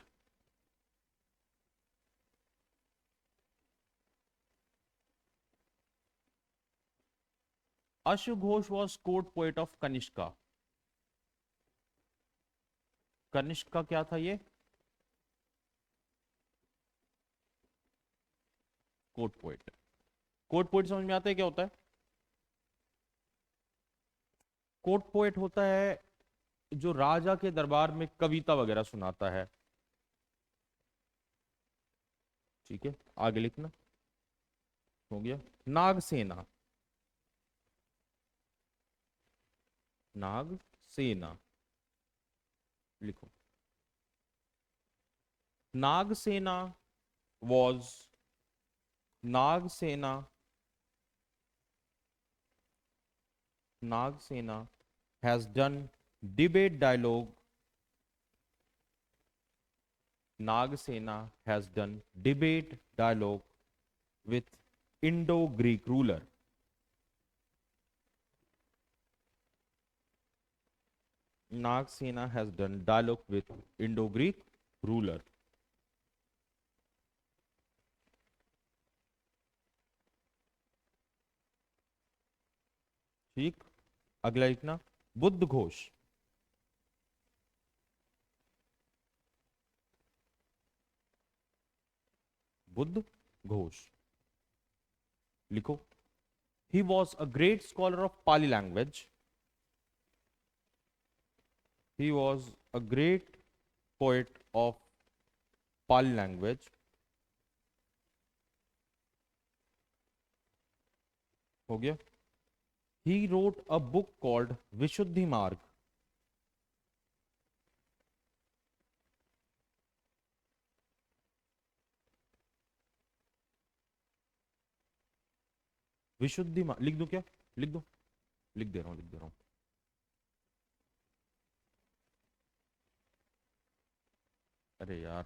S1: अश्वघोष was court poet of Kanishka. Kanishka क्या था ये? Court poet. कोर्ट पोएट समझ में आता है क्या होता है? कोर्ट पोएट होता है जो राजा के दरबार में कविता वगैरह सुनाता है, ठीक है। आगे लिखना, हो गया। नागसेना, नाग सेना लिखो। Nagasena was Nagasena Nagsena has done debate dialogue. Nagsena has done debate dialogue with Indo-Greek ruler. Nagsena has done dialogue with Indo-Greek ruler. ठीक, अगला लिखना बुद्ध घोष। बुद्ध घोष लिखो। He was a great scholar of Pali language. He was a great poet of Pali language. हो गया। He wrote a book called Vishuddhi Marg. विशुद्धि मार्ग लिख दो क्या? लिख दो, लिख दे रहा हूं, लिख दे रहा हूं। अरे यार,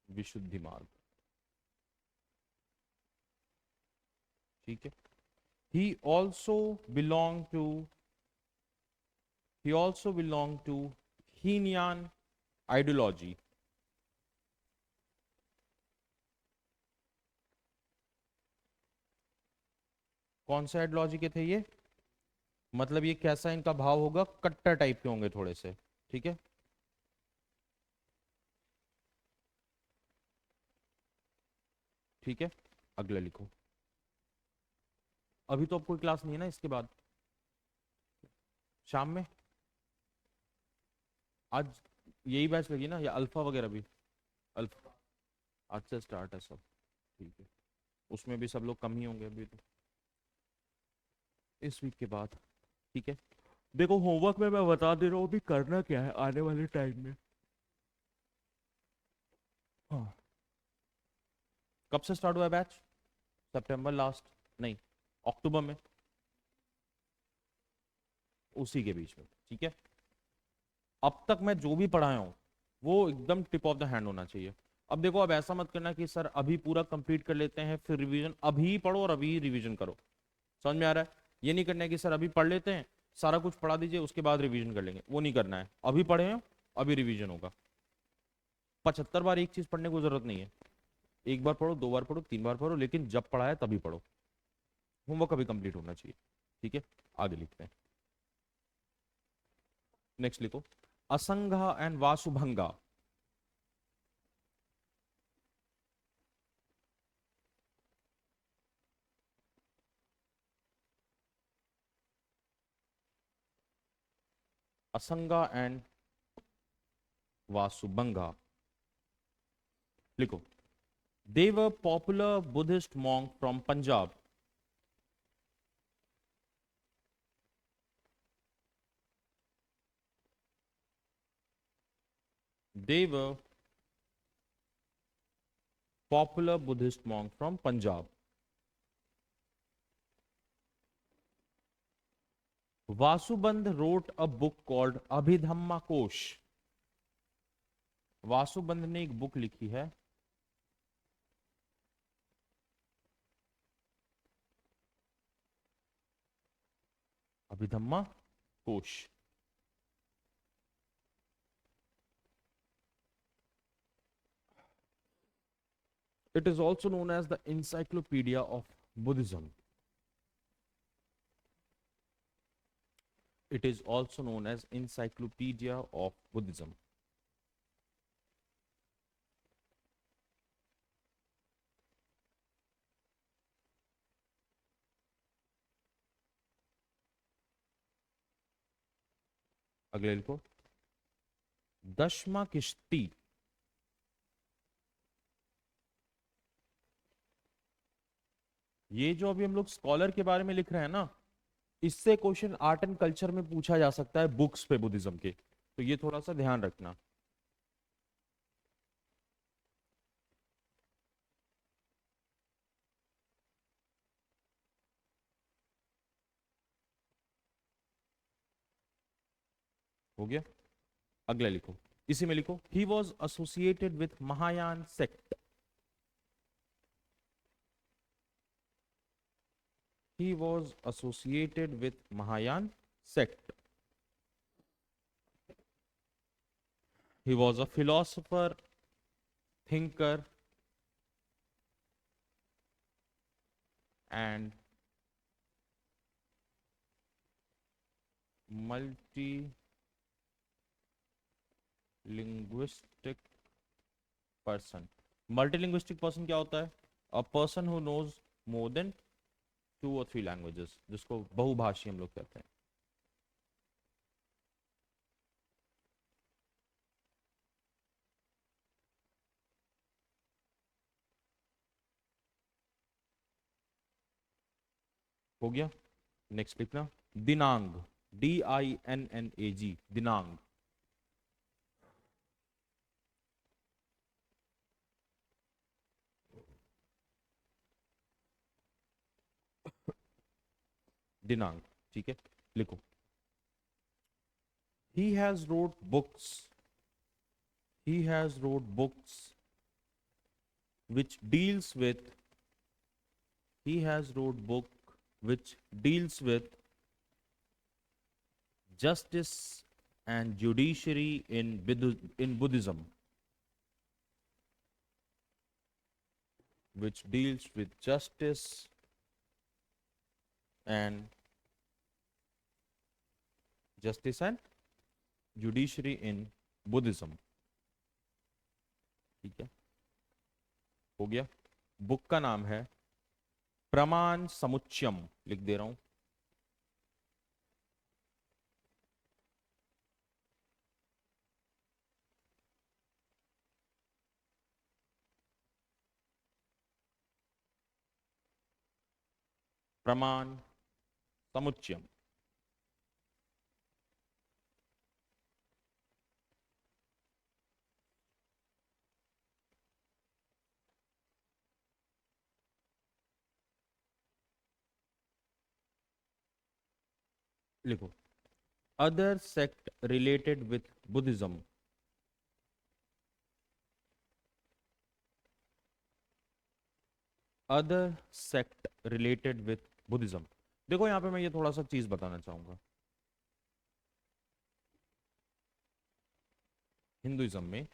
S1: विशुद्धि मार्ग, ठीक है। he also belonged to he also belonged to Hinian ideology. कौन सा आइडियोलॉजी के थे ये? मतलब ये कैसा इनका भाव होगा? कट्टर टाइप के होंगे थोड़े से, ठीक है। ठीक है, अगला लिखो। अभी तो अब कोई क्लास नहीं है ना इसके बाद? शाम में आज यही बैच लगी ना, या अल्फा वगैरह भी? अल्फा आज से स्टार्ट है सब, ठीक है। उसमें भी सब लोग कम ही होंगे अभी तो, इस वीक के बाद, ठीक है। देखो होमवर्क में मैं बता दे रहा हूँ अभी करना क्या है आने वाले टाइम में। हाँ। कब से स्टार्ट हुआ है बैच? सितंबर लास्ट? नहीं, अक्टूबर में, उसी के बीच में, ठीक है। अब तक मैं जो भी पढ़ाया हूँ वो एकदम टिप ऑफ द हैंड होना चाहिए। अब देखो, अब ऐसा मत करना कि सर अभी पूरा कंप्लीट कर लेते हैं फिर रिवीजन, अभी पढ़ो और अभी रिवीजन करो। समझ में आ रहा है? ये नहीं करना है कि सर अभी पढ़ लेते हैं, सारा कुछ पढ़ा दीजिए उसके बाद रिवीजन कर लेंगे, वो नहीं करना है। अभी पढ़े हैं, अभी रिवीजन होगा। 75 बार एक चीज पढ़ने को जरूरत नहीं है। एक बार पढ़ो, दो बार पढ़ो, तीन बार पढ़ो, लेकिन जब पढ़ा है तभी पढ़ो। होमवर्क अभी कंप्लीट होना चाहिए, ठीक है। आगे लिखते हैं, नेक्स्ट लिखो। असंघा एंड वासुभंगा। असंगा एंड वासुभंगा लिखो। They were popular Buddhist monk from Punjab. They were popular Buddhist monk from Punjab. Vasubandh wrote a book called Abhidhamma Kosh. वासुबंद ने एक बुक लिखी है, अभिधम्मा कोश। It is also known as the Encyclopedia of Buddhism. It is also known as Encyclopedia of Buddhism. अगले लिखो। 10वां किश्ती, ये जो अभी हम लोग स्कॉलर के बारे में लिख रहे हैं ना, इससे क्वेश्चन आर्ट एंड कल्चर में पूछा जा सकता है बुक्स पे बुद्धिज्म के, तो ये थोड़ा सा ध्यान रखना। हो गया, अगला लिखो, इसी में लिखो, he was associated with Mahayana sect. He was associated with Mahayana sect. He was a philosopher, thinker and multi linguistic person. Multilinguistic person क्या होता है? A person who knows more than 2 और 3 लैंग्वेजेस, जिसको बहुभाषी हम लोग कहते हैं। हो गया, नेक्स्ट लिखना, दिनांग, DINNAG, दिनांग। दिनांग, ठीक है, लिखो, he has wrote books, he has wrote books which deals with, he has wrote book which deals with justice and judiciary in Buddhism, which deals with justice and judiciary in Buddhism। ठीक है, हो गया। Book का नाम है प्रमाण समुच्चयम, लिख दे रहा हूं। प्रमाण समुच्चयम। लिखो, other sect related with Buddhism, other sect related with Buddhism. देखो यहां पे मैं ये थोड़ा सा चीज बताना चाहूंगा, हिंदुइज्म में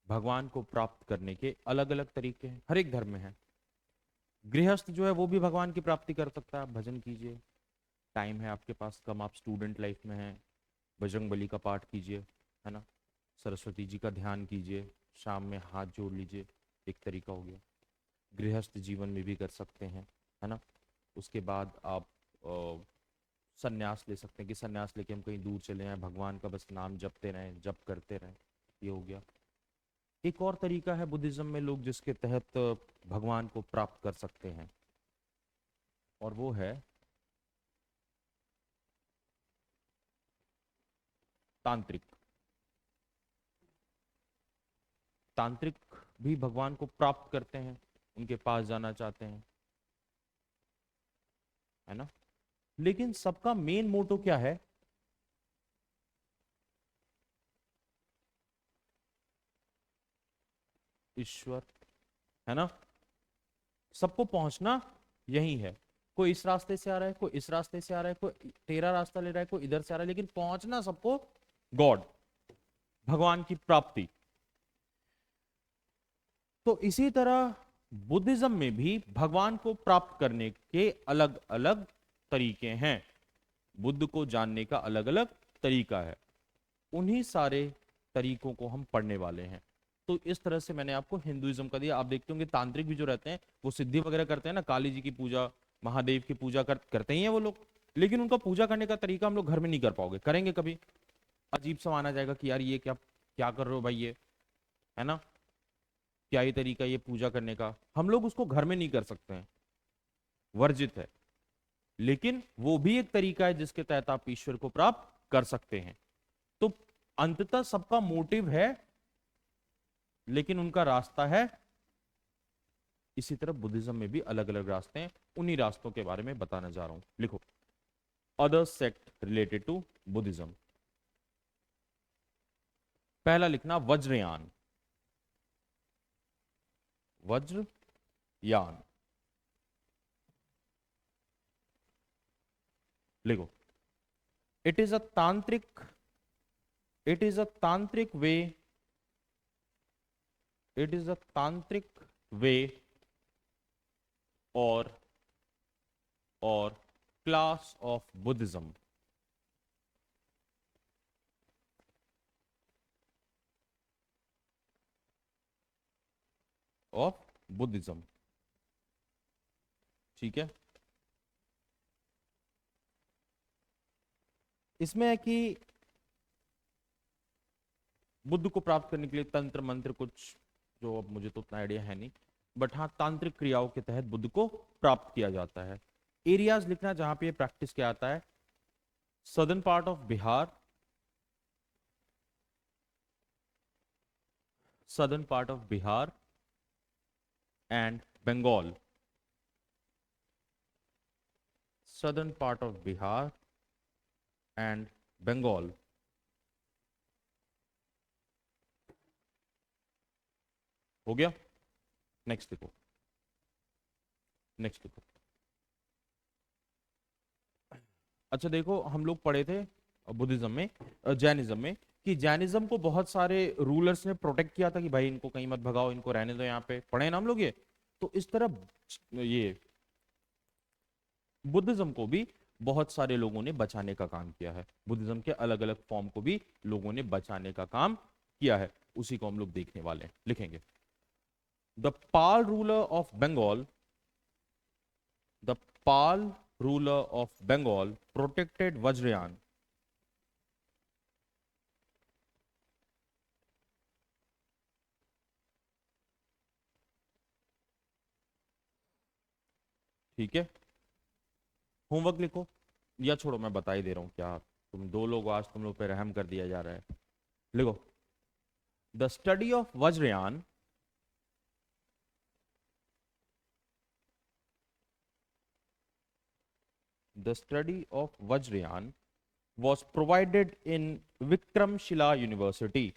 S1: भगवान को प्राप्त करने के अलग अलग तरीके हैं, हर एक धर्म में है। गृहस्थ जो है वो भी भगवान की प्राप्ति कर सकता है, आप भजन कीजिए, टाइम है आपके पास कम, आप स्टूडेंट लाइफ में हैं, बजरंग बली का पाठ कीजिए, है ना, सरस्वती जी का ध्यान कीजिए, शाम में हाथ जोड़ लीजिए, एक तरीका हो गया। गृहस्थ जीवन में भी कर सकते हैं, है ना। उसके बाद आप संन्यास ले सकते हैं कि संन्यास लेके हम कहीं दूर चले जाएं, भगवान का बस नाम जपते रहें, जप करते रहें, ये हो गया। एक और तरीका है बुद्धिज्म में लोग जिसके तहत भगवान को प्राप्त कर सकते हैं, और वो है तांत्रिक। तांत्रिक भी भगवान को प्राप्त करते हैं, उनके पास जाना चाहते हैं, है ना। लेकिन सबका मेन मोटो क्या है? ईश्वर, है ना। सबको पहुंचना यही है, कोई इस रास्ते से आ रहा है, कोई इस रास्ते से आ रहा है, कोई तेरा रास्ता ले रहा है, कोई इधर से आ रहा है, लेकिन पहुंचना सबको गॉड, भगवान की प्राप्ति। तो इसी तरह बुद्धिज्म में भी भगवान को प्राप्त करने के अलग अलग तरीके हैं, बुद्ध को जानने का अलग अलग तरीका है, उन्हीं सारे तरीकों को हम पढ़ने वाले हैं। तो इस तरह से मैंने आपको हिंदुइज्म का दिया। आप देखते होंगे तांत्रिक भी जो रहते हैं वो सिद्धि वगैरह करते हैं ना, काली जी की पूजा, महादेव की पूजा करते ही हैं वो लोग, लेकिन उनका पूजा करने का तरीका हम लोग घर में नहीं कर पाओगे, करेंगे कभी अजीब सा माना जाएगा कि यार ये क्या क्या कर रहे हो भाई ये, है ना, क्या ही तरीका ये पूजा करने का, हम लोग उसको घर में नहीं कर सकते हैं, वर्जित है। लेकिन वो भी एक तरीका है जिसके तहत आप ईश्वर को प्राप्त कर सकते हैं। तो अंततः सबका मोटिव है, लेकिन उनका रास्ता है। इसी तरह बुद्धिज्म में भी अलग अलग रास्ते हैं, उन्हीं रास्तों के बारे में बताने जा रहा हूं। लिखो, other sect related to Buddhism. पहला लिखना वज्रयान, वज्रयान। लिखो, इट इज अ तांत्रिक, इट इज अ तांत्रिक वे, इट इज अ तांत्रिक वे और class of Buddhism, of Buddhism. ठीक है, इसमें है कि बुद्ध को प्राप्त करने के लिए तंत्र मंत्र कुछ, जो अब मुझे तो उतना आइडिया है नहीं, बट हाँ तांत्रिक क्रियाओं के तहत बुद्ध को प्राप्त किया जाता है। एरियाज लिखना जहां पे ये प्रैक्टिस किया जाता है, southern part of Bihar, southern part of Bihar and Bengal, southern part of Bihar and Bengal. हो गया, नेक्स्ट देखो, नेक्स्ट देखो। अच्छा देखो, हम लोग पढ़े थे बुद्धिज्म में, जैनिज्म में, कि जैनिज्म को बहुत सारे रूलर्स ने प्रोटेक्ट किया था कि भाई इनको कहीं मत भगाओ, इनको रहने दो यहाँ पे, पढ़े ना हम लोग ये। तो इस तरह ये बुद्धिज्म को भी बहुत सारे लोगों ने बचाने का काम किया है, बुद्धिज्म के अलग अलग फॉर्म को भी लोगों ने बचाने का काम किया है, उसी को हम लोग देखने वाले हैं, लिखेंगे। The Pala ruler of Bengal, the Pala ruler of Bengal protected Vajrayana. ठीक है, होमवर्क लिखो, या छोड़ो मैं बता ही दे रहा हूं, क्या तुम दो लोग, आज तुम लोग पे रहम कर दिया जा रहा है। लिखो, the study of Vajrayana, the study of Vajrayana was provided in Vikramshila University,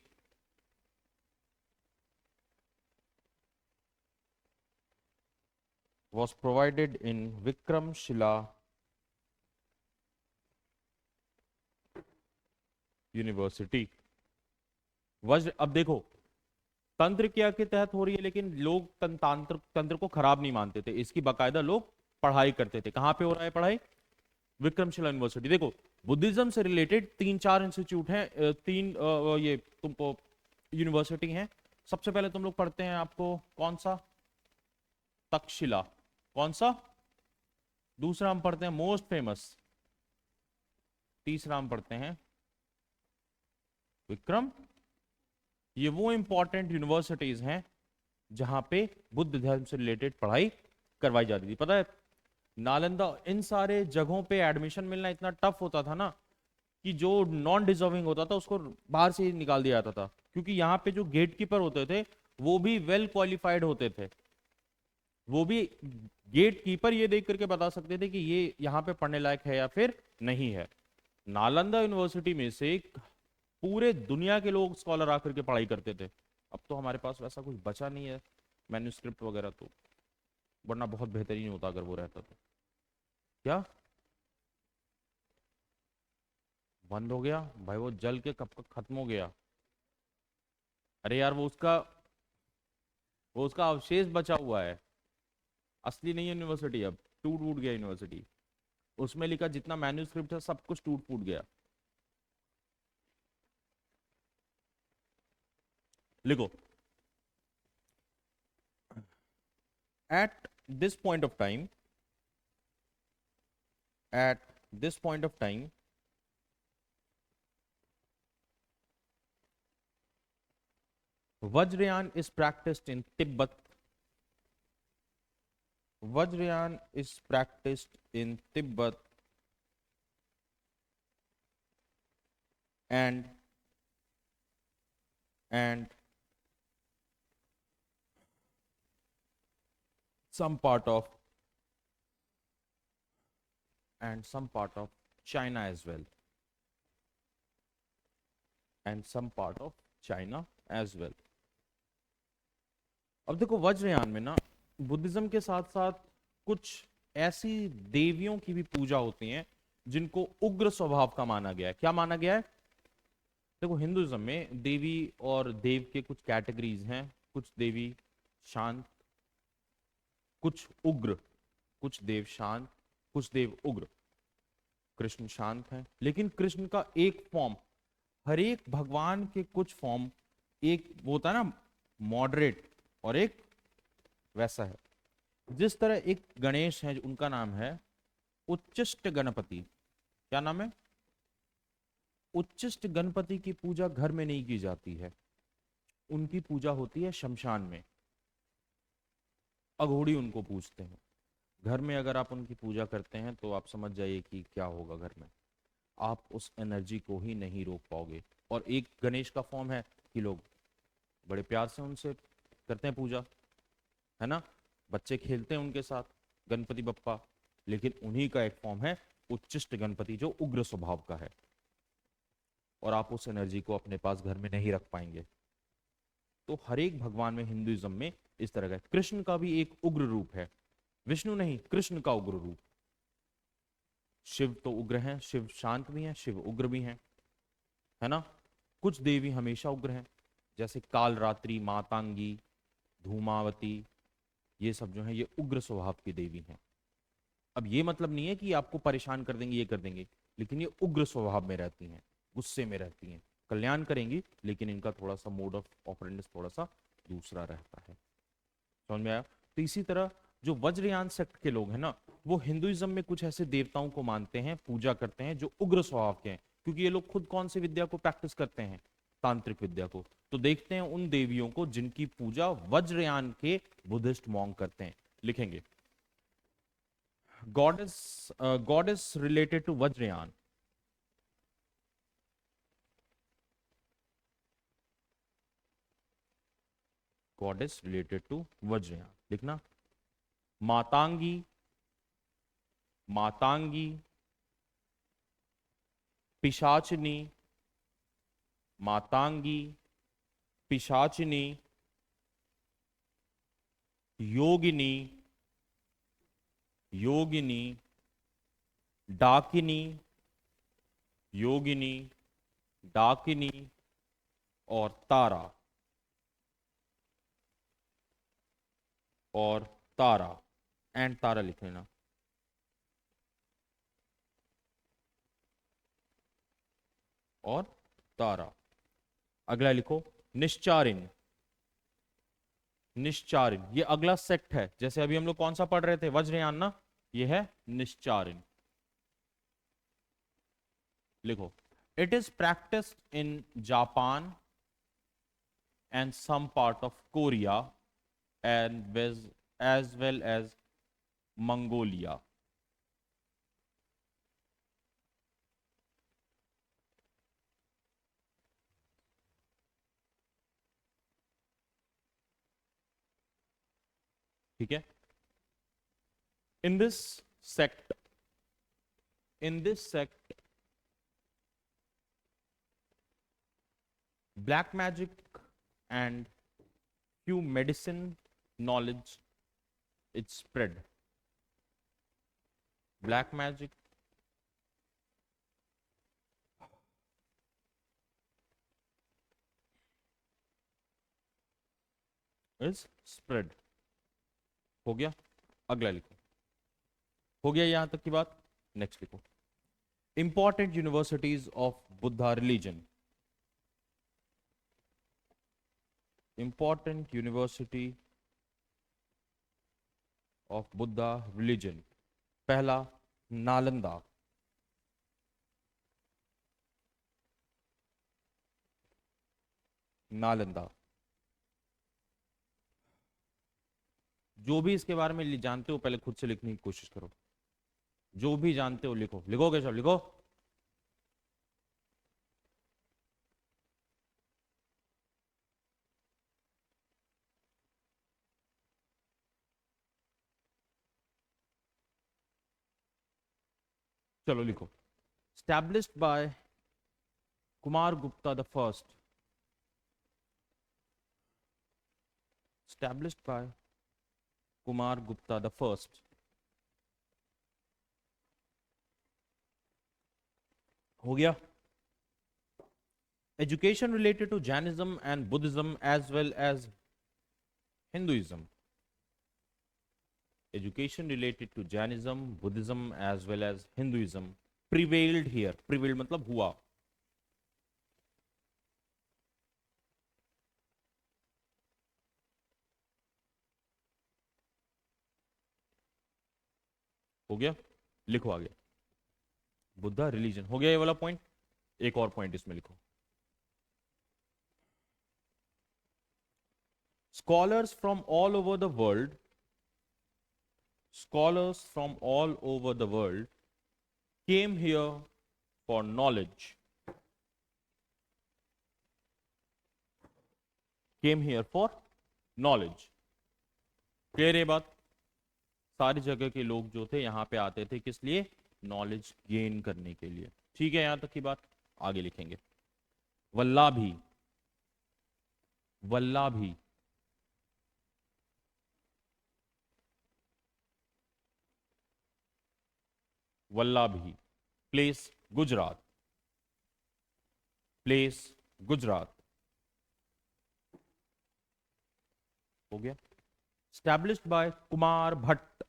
S1: was provided in Vikramshila University। वज्र, अब देखो, तंत्र क्रिया के तहत हो रही है, लेकिन लोग तंत्र को खराब नहीं मानते थे, इसकी बाकायदा लोग पढ़ाई करते थे। कहां पे हो रहा है पढ़ाई? विक्रमशिला यूनिवर्सिटी। देखो, बुद्धिज्म से रिलेटेड तीन चार इंस्टीट्यूट हैं, तीन ये तुमको यूनिवर्सिटी हैं। सबसे पहले तुम लोग पढ़ते हैं, आपको कौन सा? तक्षशिला। कौन सा? दूसरा हम पढ़ते हैं मोस्ट फेमस। तीसरा हम पढ़ते हैं विक्रम। ये वो इंपॉर्टेंट यूनिवर्सिटीज हैं जहां पे बुद्ध धर्म से रिलेटेड पढ़ाई करवाई जाती थी। पता है, नालंदा, इन सारे जगहों पे एडमिशन मिलना इतना टफ होता था ना, कि जो नॉन डिजर्विंग होता था उसको बाहर से ही निकाल दिया जाता था, क्योंकि यहाँ पे जो गेट कीपर होते थे वो भी वेल क्वालिफाइड होते थे। वो भी गेट कीपर ये देख करके बता सकते थे कि ये यहाँ पे पढ़ने लायक है या फिर नहीं है। नालंदा यूनिवर्सिटी में से पूरे दुनिया के लोग स्कॉलर आकर के पढ़ाई करते थे। अब तो हमारे पास वैसा कुछ बचा नहीं है, मैन्युस्क्रिप्ट वगैरह तो, वरना बहुत बेहतरीन होता अगर वो रहता तो। क्या बंद हो गया भाई? वो जल के कब कब खत्म हो गया? अरे यार, वो उसका अवशेष बचा हुआ है, असली नहीं है यूनिवर्सिटी। अब टूट फूट गया यूनिवर्सिटी, उसमें लिखा जितना मैन्युस्क्रिप्ट था सब कुछ टूट फूट गया। लिखो, at this point of time, at this point of time Vajrayana is practiced in Tibet. Vajrayana is practiced in Tibet and and some part of China as well, and some part of China as well. अब देखो वज्रयान में ना Buddhism के साथ साथ कुछ ऐसी देवियों की भी पूजा होती हैं जिनको उग्र स्वभाव का माना गया है। क्या माना गया है? देखो हिंदुइज्म में देवी और देव के कुछ कैटेगरीज हैं। कुछ देवी शांत, कुछ उग्र, कुछ देव शांत, कुछ देव उग्र। कृष्ण शांत है, लेकिन कृष्ण का एक फॉर्म, हर एक भगवान के कुछ फॉर्म, एक वो होता है ना मॉडरेट और एक वैसा है। जिस तरह एक गणेश है, उनका नाम है उच्चिष्ट गणपति। क्या नाम है? उच्चिष्ट गणपति की पूजा घर में नहीं की जाती है, उनकी पूजा होती है शमशान में। अघोड़ी उनको पूजते हैं। घर में अगर आप उनकी पूजा करते हैं तो आप समझ जाइए कि क्या होगा घर में। आप उस एनर्जी को ही नहीं रोक पाओगे। और एक गणेश का फॉर्म है कि लोग बड़े प्यार से उनसे करते हैं पूजा, है ना, बच्चे खेलते हैं उनके साथ गणपति बप्पा। लेकिन उन्हीं का एक फॉर्म है उच्चिष्ट गणपति जो उग्र स्वभाव का है, और आप उस एनर्जी को अपने पास घर में नहीं रख पाएंगे। तो हर एक भगवान में हिंदुइज्म में इस तरह का। कृष्ण का भी एक उग्र रूप है, विष्णु नहीं, कृष्ण का उग्र रूप। शिव तो उग्र हैं, शिव शांत भी हैं, शिव उग्र भी हैं, है ना। कुछ देवी हमेशा उग्र हैं, जैसे कालरात्रि, मातांगी, धूमावती, ये सब जो है ये उग्र स्वभाव की देवी हैं। अब ये मतलब नहीं है कि आपको परेशान कर देंगे, ये कर देंगे, लेकिन ये उग्र स्वभाव में रहती हैं, गुस्से में रहती हैं, कल्याण करेंगी, लेकिन इनका थोड़ा सा मोड ऑफ ऑपरेंडिस थोड़ा सा दूसरा रहता है। समझ में आया? तो इसी तरह जो वज्रयान सेक्ट के लोग हैं ना, वो हिंदुइज्म में कुछ ऐसे देवताओं को मानते हैं, पूजा करते हैं जो उग्र स्वभाव के हैं। क्योंकि ये लोग खुद कौन सी विद्या को प्रैक्टिस करते हैं? तांत्रिक विद्या को। तो देखते हैं उन देवियों को जिनकी पूजा वज्रयान के बुद्धिस्ट मॉन्क करते हैं। लिखेंगे goddess related to Vajrayana. Goddess related to Vajrayana लिखना। मातांगी, मातांगी, पिशाचिनी, मातांगी, पिशाचिनी, योगिनी, योगिनी, डाकिनी, योगिनी, डाकिनी और तारा, और तारा, एंड तारा लिख लेना। और तारा। अगला लिखो निश्चारिन। निश्चारिन ये अगला सेक्ट है। जैसे अभी हम लोग कौन सा पढ़ रहे थे, वज्रयान ना, ये है निश्चारिन। लिखो it is practised in Japan and some part of Korea and as well as Mongolia. ठीक है। In this sect, in this sect black magic and few medicine knowledge it's spread. Black magic is spread। हो गया। अगला लिखो। हो गया यहां तक की बात। नेक्स्ट लिखो important universities of Buddha religion. Important university of Buddha religion. पहला नालंदा, नालंदा। जो भी इसके बारे में जानते हो पहले खुद से लिखने की कोशिश करो, जो भी जानते हो लिखो। लिखोगे सब लिखो। चलो लिखो। established by Kumar Gupta the first, established by Kumar Gupta the first। हो गया। Education related to Jainism and Buddhism as well as Hinduism, education related to Jainism, Buddhism as well as Hinduism prevailed here। prevailed मतलब हुआ। हो गया, लिखो आगे। Buddha religion हो गया ये वाला पॉइंट। एक और पॉइंट इसमें लिखो। Scholars from all over the world, scholars from all over the world came here for knowledge, came here for knowledge। Clear ये बात? सारी जगह के लोग जो थे यहां पे आते थे किस लिए? नॉलेज गेन करने के लिए। ठीक है, यहां तक की बात। आगे लिखेंगे। वल्लाभी, वल्लाभी, वल्लाभी प्लेस गुजरात, प्लेस गुजरात। हो गया। स्टैब्लिश्ड बाय कुमार भट्ट,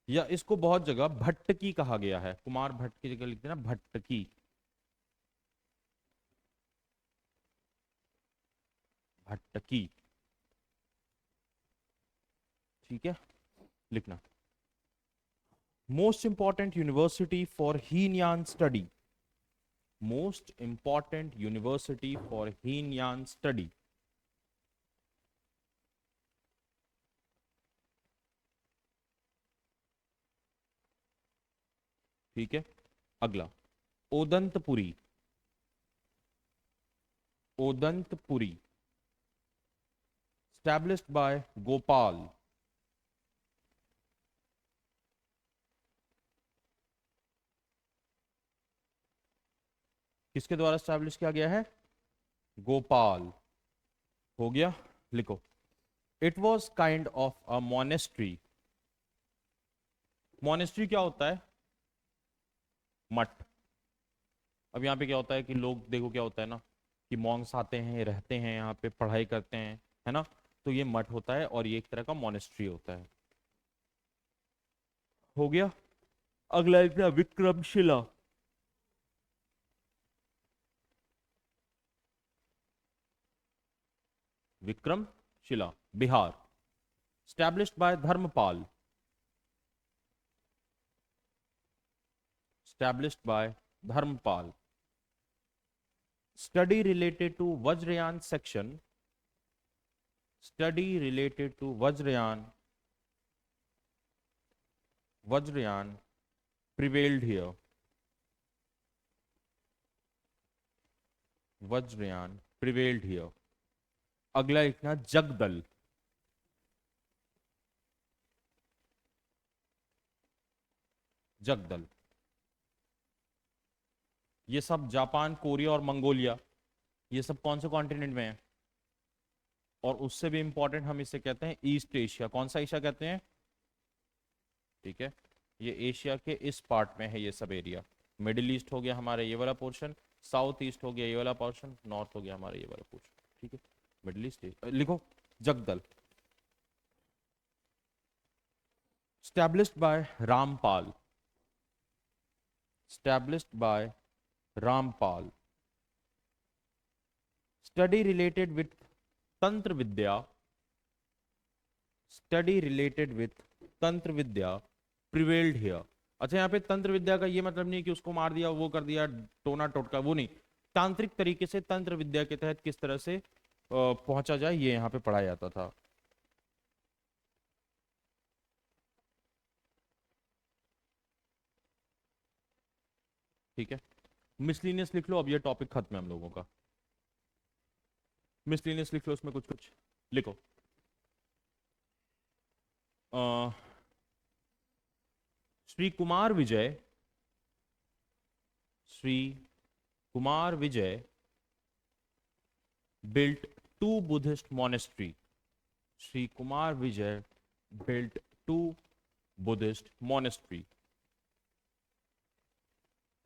S1: या इसको बहुत जगह भट्टकी कहा गया है। कुमार भट्ट की जगह लिखते हैं ना भट्टकी, भट्टकी। ठीक है, लिखना। Most important university for Hinayana study, most important university for Hinayana study. ठीक है, अगला। ओदंतपुरी, ओदंतपुरी established by गोपाल, किसके द्वारा स्टैब्लिश किया गया है? गोपाल। हो गया, लिखो। It was kind of a monastery, monastery क्या होता है? मठ। अब यहाँ पे क्या होता है कि लोग देखो क्या होता है ना कि मॉन्क्स आते हैं, रहते हैं यहाँ पे, पढ़ाई करते हैं, है ना? तो ये मठ होता है और ये एक तरह का मोनेस्ट्री होता है। हो गया। अगला लिखना Vikramshila, Vikramshila Bihar. established by Dharmpal, established by Dharmpal. study related to Vajrayan section, study related to Vajrayan, Vajrayan prevailed here, Vajrayan prevailed here। अगला लिखना जगदल, जगदल। ये सब जापान, कोरिया और मंगोलिया, ये सब कौन से कॉन्टिनेंट में है? और उससे भी इंपॉर्टेंट हम इसे कहते हैं ईस्ट एशिया। कौन सा एशिया कहते हैं? ठीक है, ये एशिया के इस पार्ट में है ये सब एरिया। मिडिल ईस्ट हो गया हमारा ये वाला पोर्शन, साउथ ईस्ट हो गया ये वाला पोर्शन, नॉर्थ हो गया हमारा ये वाला पोर्शन। ठीक है, मिडिल ईस्ट। लिखो जगदल। established by Rampal, established by Rampal. study related with तंत्र विद्या, study related with तंत्र विद्या prevailed here। अच्छा, यहाँ पे तंत्र विद्या का ये मतलब नहीं कि उसको मार दिया, वो कर दिया, टोना टोटका, वो नहीं। तांत्रिक तरीके से तंत्र विद्या के तहत किस तरह से पहुंचा जाए ये यहाँ पे पढ़ाया जाता था। ठीक है, मिसलिनियस लिख लो, अब ये टॉपिक खत्म है हम लोगों का। मिसलिनियस लिख लो, उसमें कुछ कुछ लिखो। अ, Shri Kumar Vijay, Shri Kumar Vijay built two Buddhist monastery. Sri Kumar Vijay built two Buddhist monastery.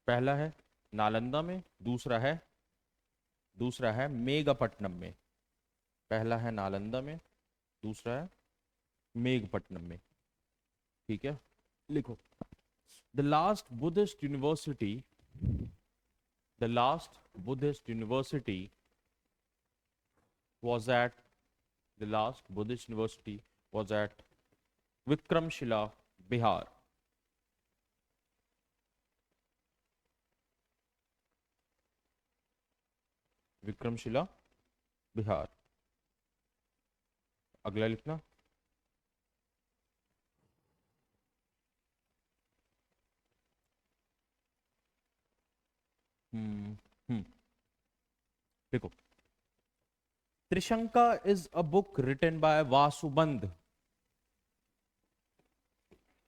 S1: पहला है नालंदा में, दूसरा है मेघपट्टनम में। पहला है नालंदा में, दूसरा है मेघपट्टनम में। ठीक है, लिखो। The last Buddhist university the last Buddhist university was at the last Buddhist university was at Vikramshila, Bihar. Vikramshila, Bihar. अगला लिखना। हम्म देखो, Trishanka is a book written by Vasubandhu.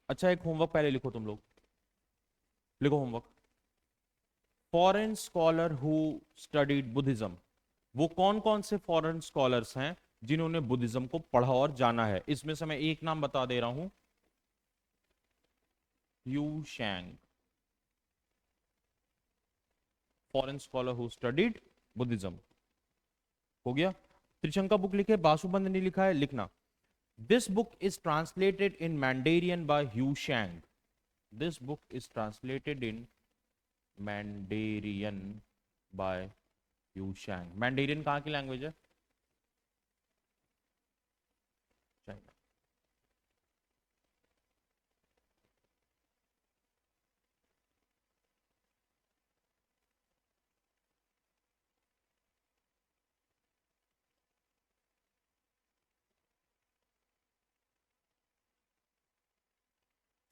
S1: अच्छा, एक होमवर्क पहले लिखो तुम लोग, लिखो homework. Foreign scholar who studied Buddhism. वो कौन कौन से फॉरेन स्कॉलर्स हैं जिन्होंने बुद्धिज्म को पढ़ा और जाना है? इसमें से मैं एक नाम बता दे रहा हूं, you शैंग, foreign scholar who studied Buddhism. हो गया। त्रिशंका बुक लिखे, बासुबंद ने लिखा है, लिखना। This book is translated in Mandarin by Hiuen Tsang. This book is translated in Mandarin by Hiuen Tsang. Mandarin कहाँ की लैंग्वेज है? चाइना।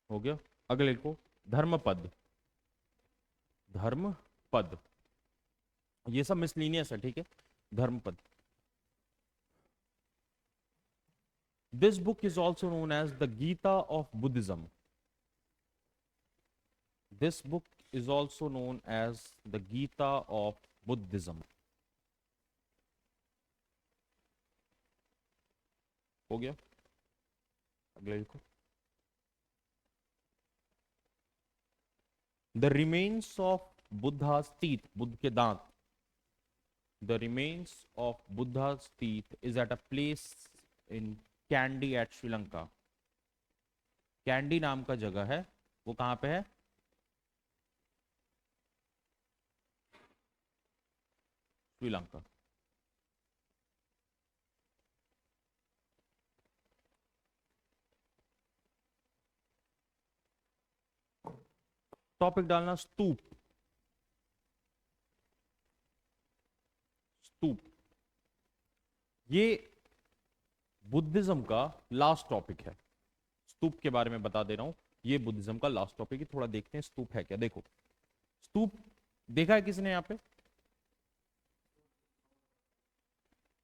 S1: हो गया। अगले लिखो, धर्मपद। धर्मपद, ये सब मिसलीनियस है, ठीक है। Dhammapada. This book is also known as the Gita of Buddhism. This book is also known as the Gita of Buddhism. हो गया। अगले लिखो, the remains of Buddha's teeth, Buddha के दांत। The remains of Buddha's teeth is at a place in Kandy at Sri Lanka. Candy नाम का जगह है, वो कहां पे है? श्रीलंका। टॉपिक डालना स्तूप। स्तूप, ये बुद्धिज्म का लास्ट टॉपिक है। स्तूप के बारे में बता दे रहा हूं, ये बुद्धिज्म का लास्ट टॉपिक है। थोड़ा देखते हैं स्तूप है क्या। देखो, स्तूप देखा है किसने यहां पे?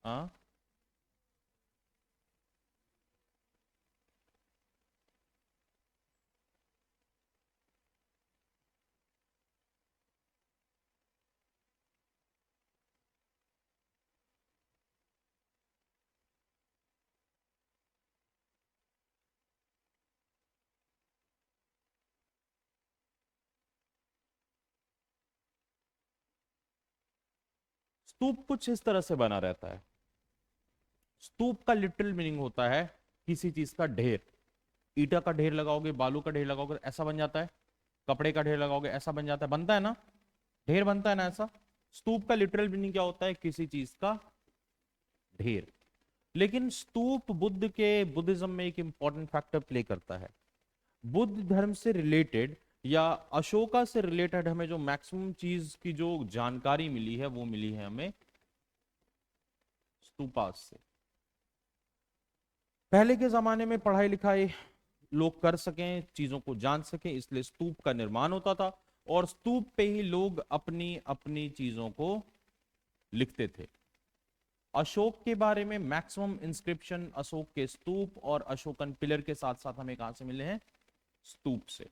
S1: हाँ, स्तूप कुछ इस तरह से बना रहता है। स्तूप का लिटरल मीनिंग होता है किसी चीज का ढेर। ईटा का ढेर लगाओगे, बालू का ढेर लगाओगे, ऐसा बन जाता है। कपड़े का ढेर लगाओगे, ऐसा बन जाता है, बनता है ना, ढेर बनता है ना ऐसा। स्तूप का लिटरल मीनिंग क्या होता है? किसी चीज का ढेर। लेकिन स्तूप बुद्ध के बुद्धिज्म में एक इंपॉर्टेंट फैक्टर प्ले करता है। बुद्ध धर्म से रिलेटेड या अशोका से रिलेटेड हमें जो मैक्सिमम चीज की जो जानकारी मिली है, वो मिली है हमें स्तूपास से। पहले के जमाने में पढ़ाई लिखाई लोग कर सकें, चीजों को जान सकें, इसलिए स्तूप का निर्माण होता था। और स्तूप पे ही लोग अपनी अपनी चीजों को लिखते थे। अशोक के बारे में मैक्सिमम इंस्क्रिप्शन अशोक के स्तूप और अशोकन पिलर के साथ साथ हमें कहां से मिले हैं? स्तूप से।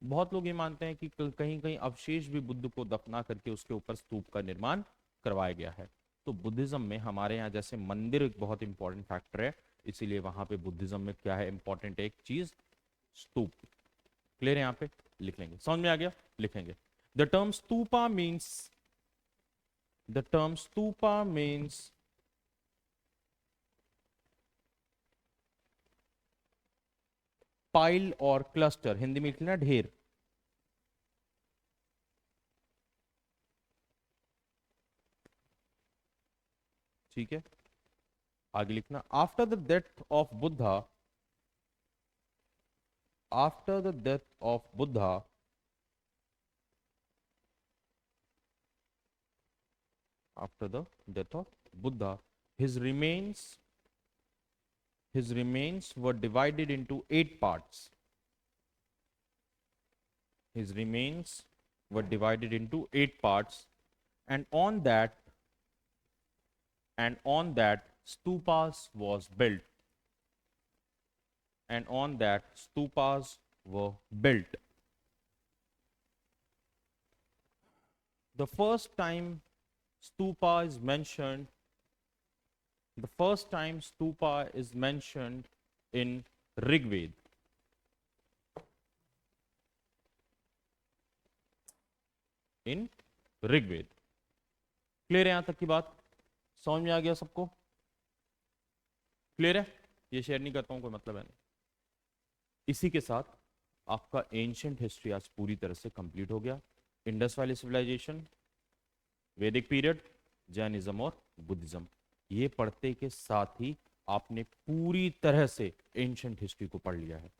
S1: बहुत लोग ये मानते हैं कि कहीं कहीं अवशेष भी बुद्ध को दफना करके उसके ऊपर स्तूप का निर्माण करवाया गया है। तो बुद्धिज्म में हमारे यहाँ जैसे मंदिर एक बहुत इंपॉर्टेंट फैक्टर है, इसीलिए वहां पे बुद्धिज्म में क्या है इंपॉर्टेंट एक चीज? स्तूप। क्लियर है? यहाँ पे लिख लेंगे, समझ में आ गया? लिखेंगे the term stupa means, the term stupa means pile और क्लस्टर। हिंदी में लिखना ढेर। ठीक है, आगे लिखना after the death of Buddha, after the death of Buddha after the death of Buddha, his remains, his remains were divided into 8 parts. His remains were divided into 8 parts, and on that, stupas was built. And on that stupas were built. The first time stupa is mentioned, the first time stupa is mentioned in Rigved. In Rigveda. Clear है? यहां तक की बात समझ में आ गया सबको? Clear है? ये शेयर नहीं करता हूं, कोई मतलब है नहीं। इसी के साथ आपका एंशिएंट हिस्ट्री आज पूरी तरह से कंप्लीट हो गया। इंडस वैली सिविलाइजेशन, वैदिक पीरियड, जैनिज्म और बुद्धिज्म, ये पढ़ते के साथ ही आपने पूरी तरह से एंशिएंट हिस्ट्री को पढ़ लिया है।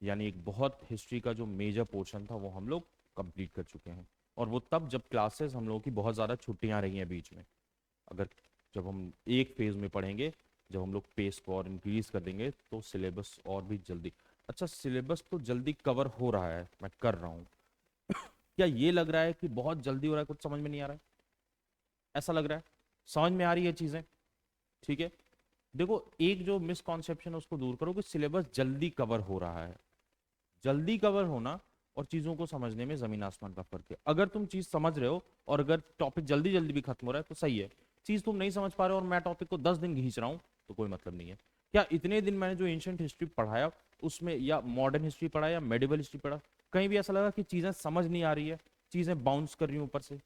S1: यानी एक बहुत हिस्ट्री का जो मेजर पोर्शन था वो हम लोग कंप्लीट कर चुके हैं। और वो तब जब क्लासेस हम लोगों की बहुत ज़्यादा छुट्टियां रही हैं बीच में। अगर जब हम एक फेज में पढ़ेंगे, जब हम लोग पेस को और इंक्रीज कर देंगे तो सिलेबस और भी जल्दी, अच्छा सिलेबस तो जल्दी कवर हो रहा है, मैं कर रहा हूँ। क्या ये लग रहा है कि बहुत जल्दी हो रहा है, कुछ समझ में नहीं आ रहा है? ऐसा लग रहा है? समझ में आ रही है चीजें? ठीक है, देखो एक जो मिसकॉन्सेप्शन है उसको दूर करो कि सिलेबस जल्दी कवर हो रहा है। जल्दी कवर होना और चीजों को समझने में जमीन आसमान का फर्क है। अगर तुम चीज समझ रहे हो और अगर टॉपिक जल्दी जल्दी भी खत्म हो रहा है तो सही है। चीज तुम नहीं समझ पा रहे हो और मैं टॉपिक को 10 दिन खींच रहा हूं तो कोई मतलब नहीं है। क्या इतने दिन मैंने जो एंशिएंट हिस्ट्री पढ़ाया उसमें, या मॉडर्न हिस्ट्री पढ़ा या मेडिवल हिस्ट्री पढ़ा, कहीं भी ऐसा लगा कि चीजें समझ नहीं आ रही है, चीजें बाउंस कर रही हूं ऊपर से?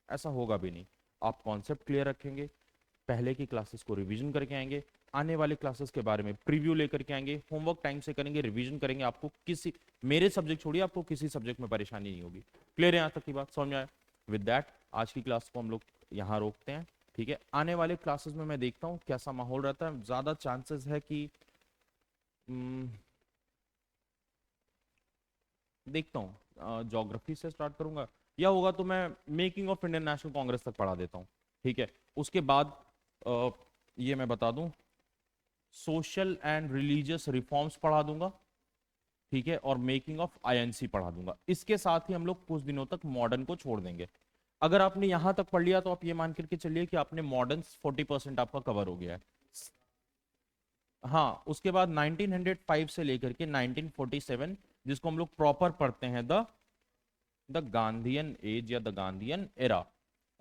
S1: ऐसा होगा भी नहीं। आप कॉन्सेप्ट क्लियर रखेंगे, पहले की क्लासेस को रिवीजन करके आएंगे, आने वाले क्लासेस के बारे में प्रीव्यू लेकर के आएंगे, होमवर्क टाइम से करेंगे, रिवीजन करेंगे, आपको किसी, मेरे सब्जेक्ट छोड़िए, आपको किसी सब्जेक्ट में परेशानी नहीं होगी। क्लियर है? यहाँ तक की बात समझ में आया? विद दैट आज की क्लास को हम लोग यहाँ रोकते हैं। ठीक है, आने वाले क्लासेस में मैं देखता हूँ कैसा माहौल रहता है। ज्यादा चांसेस है कि देखता हूँ ज्योग्राफी से स्टार्ट करूंगा, या होगा तो मैं making of Indian national Congress तक पढ़ा देता हूँ। ठीक है, उसके बाद ये मैं बता दूं सोशल एंड रिलीजियस रिफॉर्म्स पढ़ा दूंगा। ठीक है, और मेकिंग ऑफ आईएनसी पढ़ा दूंगा। इसके साथ ही हम लोग कुछ दिनों तक मॉडर्न को छोड़ देंगे। अगर आपने यहां तक पढ़ लिया तो आप ये मान करके चलिए कि आपने मॉडर्न 40% आपका कवर हो गया है। हाँ, उसके बाद 1905 से लेकर के 1947, जिसको हम लोग प्रॉपर पढ़ते हैं द गांधीयन एज या द गांधीयन एरा।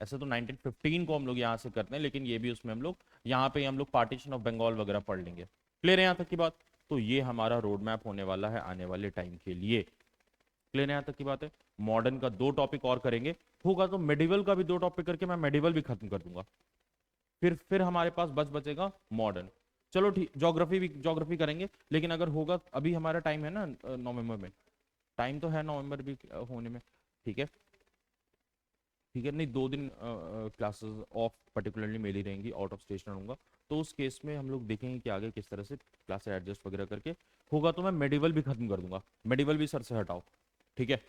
S1: ऐसे तो 1915 को हम लोग यहाँ से करते हैं, लेकिन ये भी उसमें हम लोग यहाँ पे हम लोग पार्टीशन ऑफ बंगाल वगैरह पढ़ लेंगे। क्लियर है यहाँ तक की बात? तो ये हमारा रोड मैप होने वाला है आने वाले टाइम के लिए। क्लियर है यहाँ तक की बात है? मॉडर्न का 2 टॉपिक और करेंगे, होगा तो मेडिवल का भी 2 टॉपिक करके मैं मेडिवल भी खत्म कर दूंगा। फिर हमारे पास बचेगा मॉडर्न। चलो ठीक, ज्योग्राफी भी ज्योग्राफी करेंगे, लेकिन अगर होगा, अभी हमारा टाइम है ना नवंबर में, टाइम तो है नवंबर भी होने में। ठीक है, ठीक है, नहीं 2 दिन क्लासेस ऑफ पर्टिकुलरली मेरी रहेंगी, आउट ऑफ स्टेशन रहूंगा। तो उस केस में हम लोग देखेंगे कि आगे किस तरह से क्लासेस एडजस्ट वगैरह करके होगा तो मैं मेडिवल भी खत्म कर दूंगा। मेडिवल भी सर से हटाओ। ठीक है,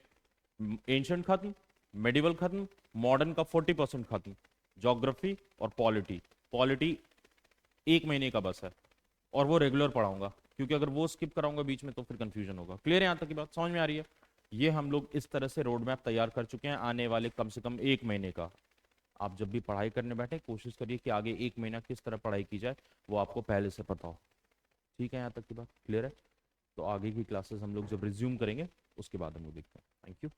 S1: एंशंट खत्म, मेडिवल खत्म, मॉडर्न का 40% खत्म, ज्योग्राफी और पॉलिटी, पॉलिटी 1 महीने का बस है, और वो रेगुलर पढ़ाऊंगा, क्योंकि अगर वो स्किप कराऊंगा बीच में तो फिर कंफ्यूजन होगा। क्लियर है यहाँ तक की बात? समझ में आ रही है? ये हम लोग इस तरह से रोड मैप तैयार कर चुके हैं आने वाले कम से कम 1 महीने का। आप जब भी पढ़ाई करने बैठे कोशिश करिए कि आगे 1 महीना किस तरह पढ़ाई की जाए वो आपको पहले से पता हो। ठीक है, यहाँ तक की बात क्लियर है? तो आगे की क्लासेस हम लोग जब रिज्यूम करेंगे उसके बाद हम लोग देखते हैं। Thank you.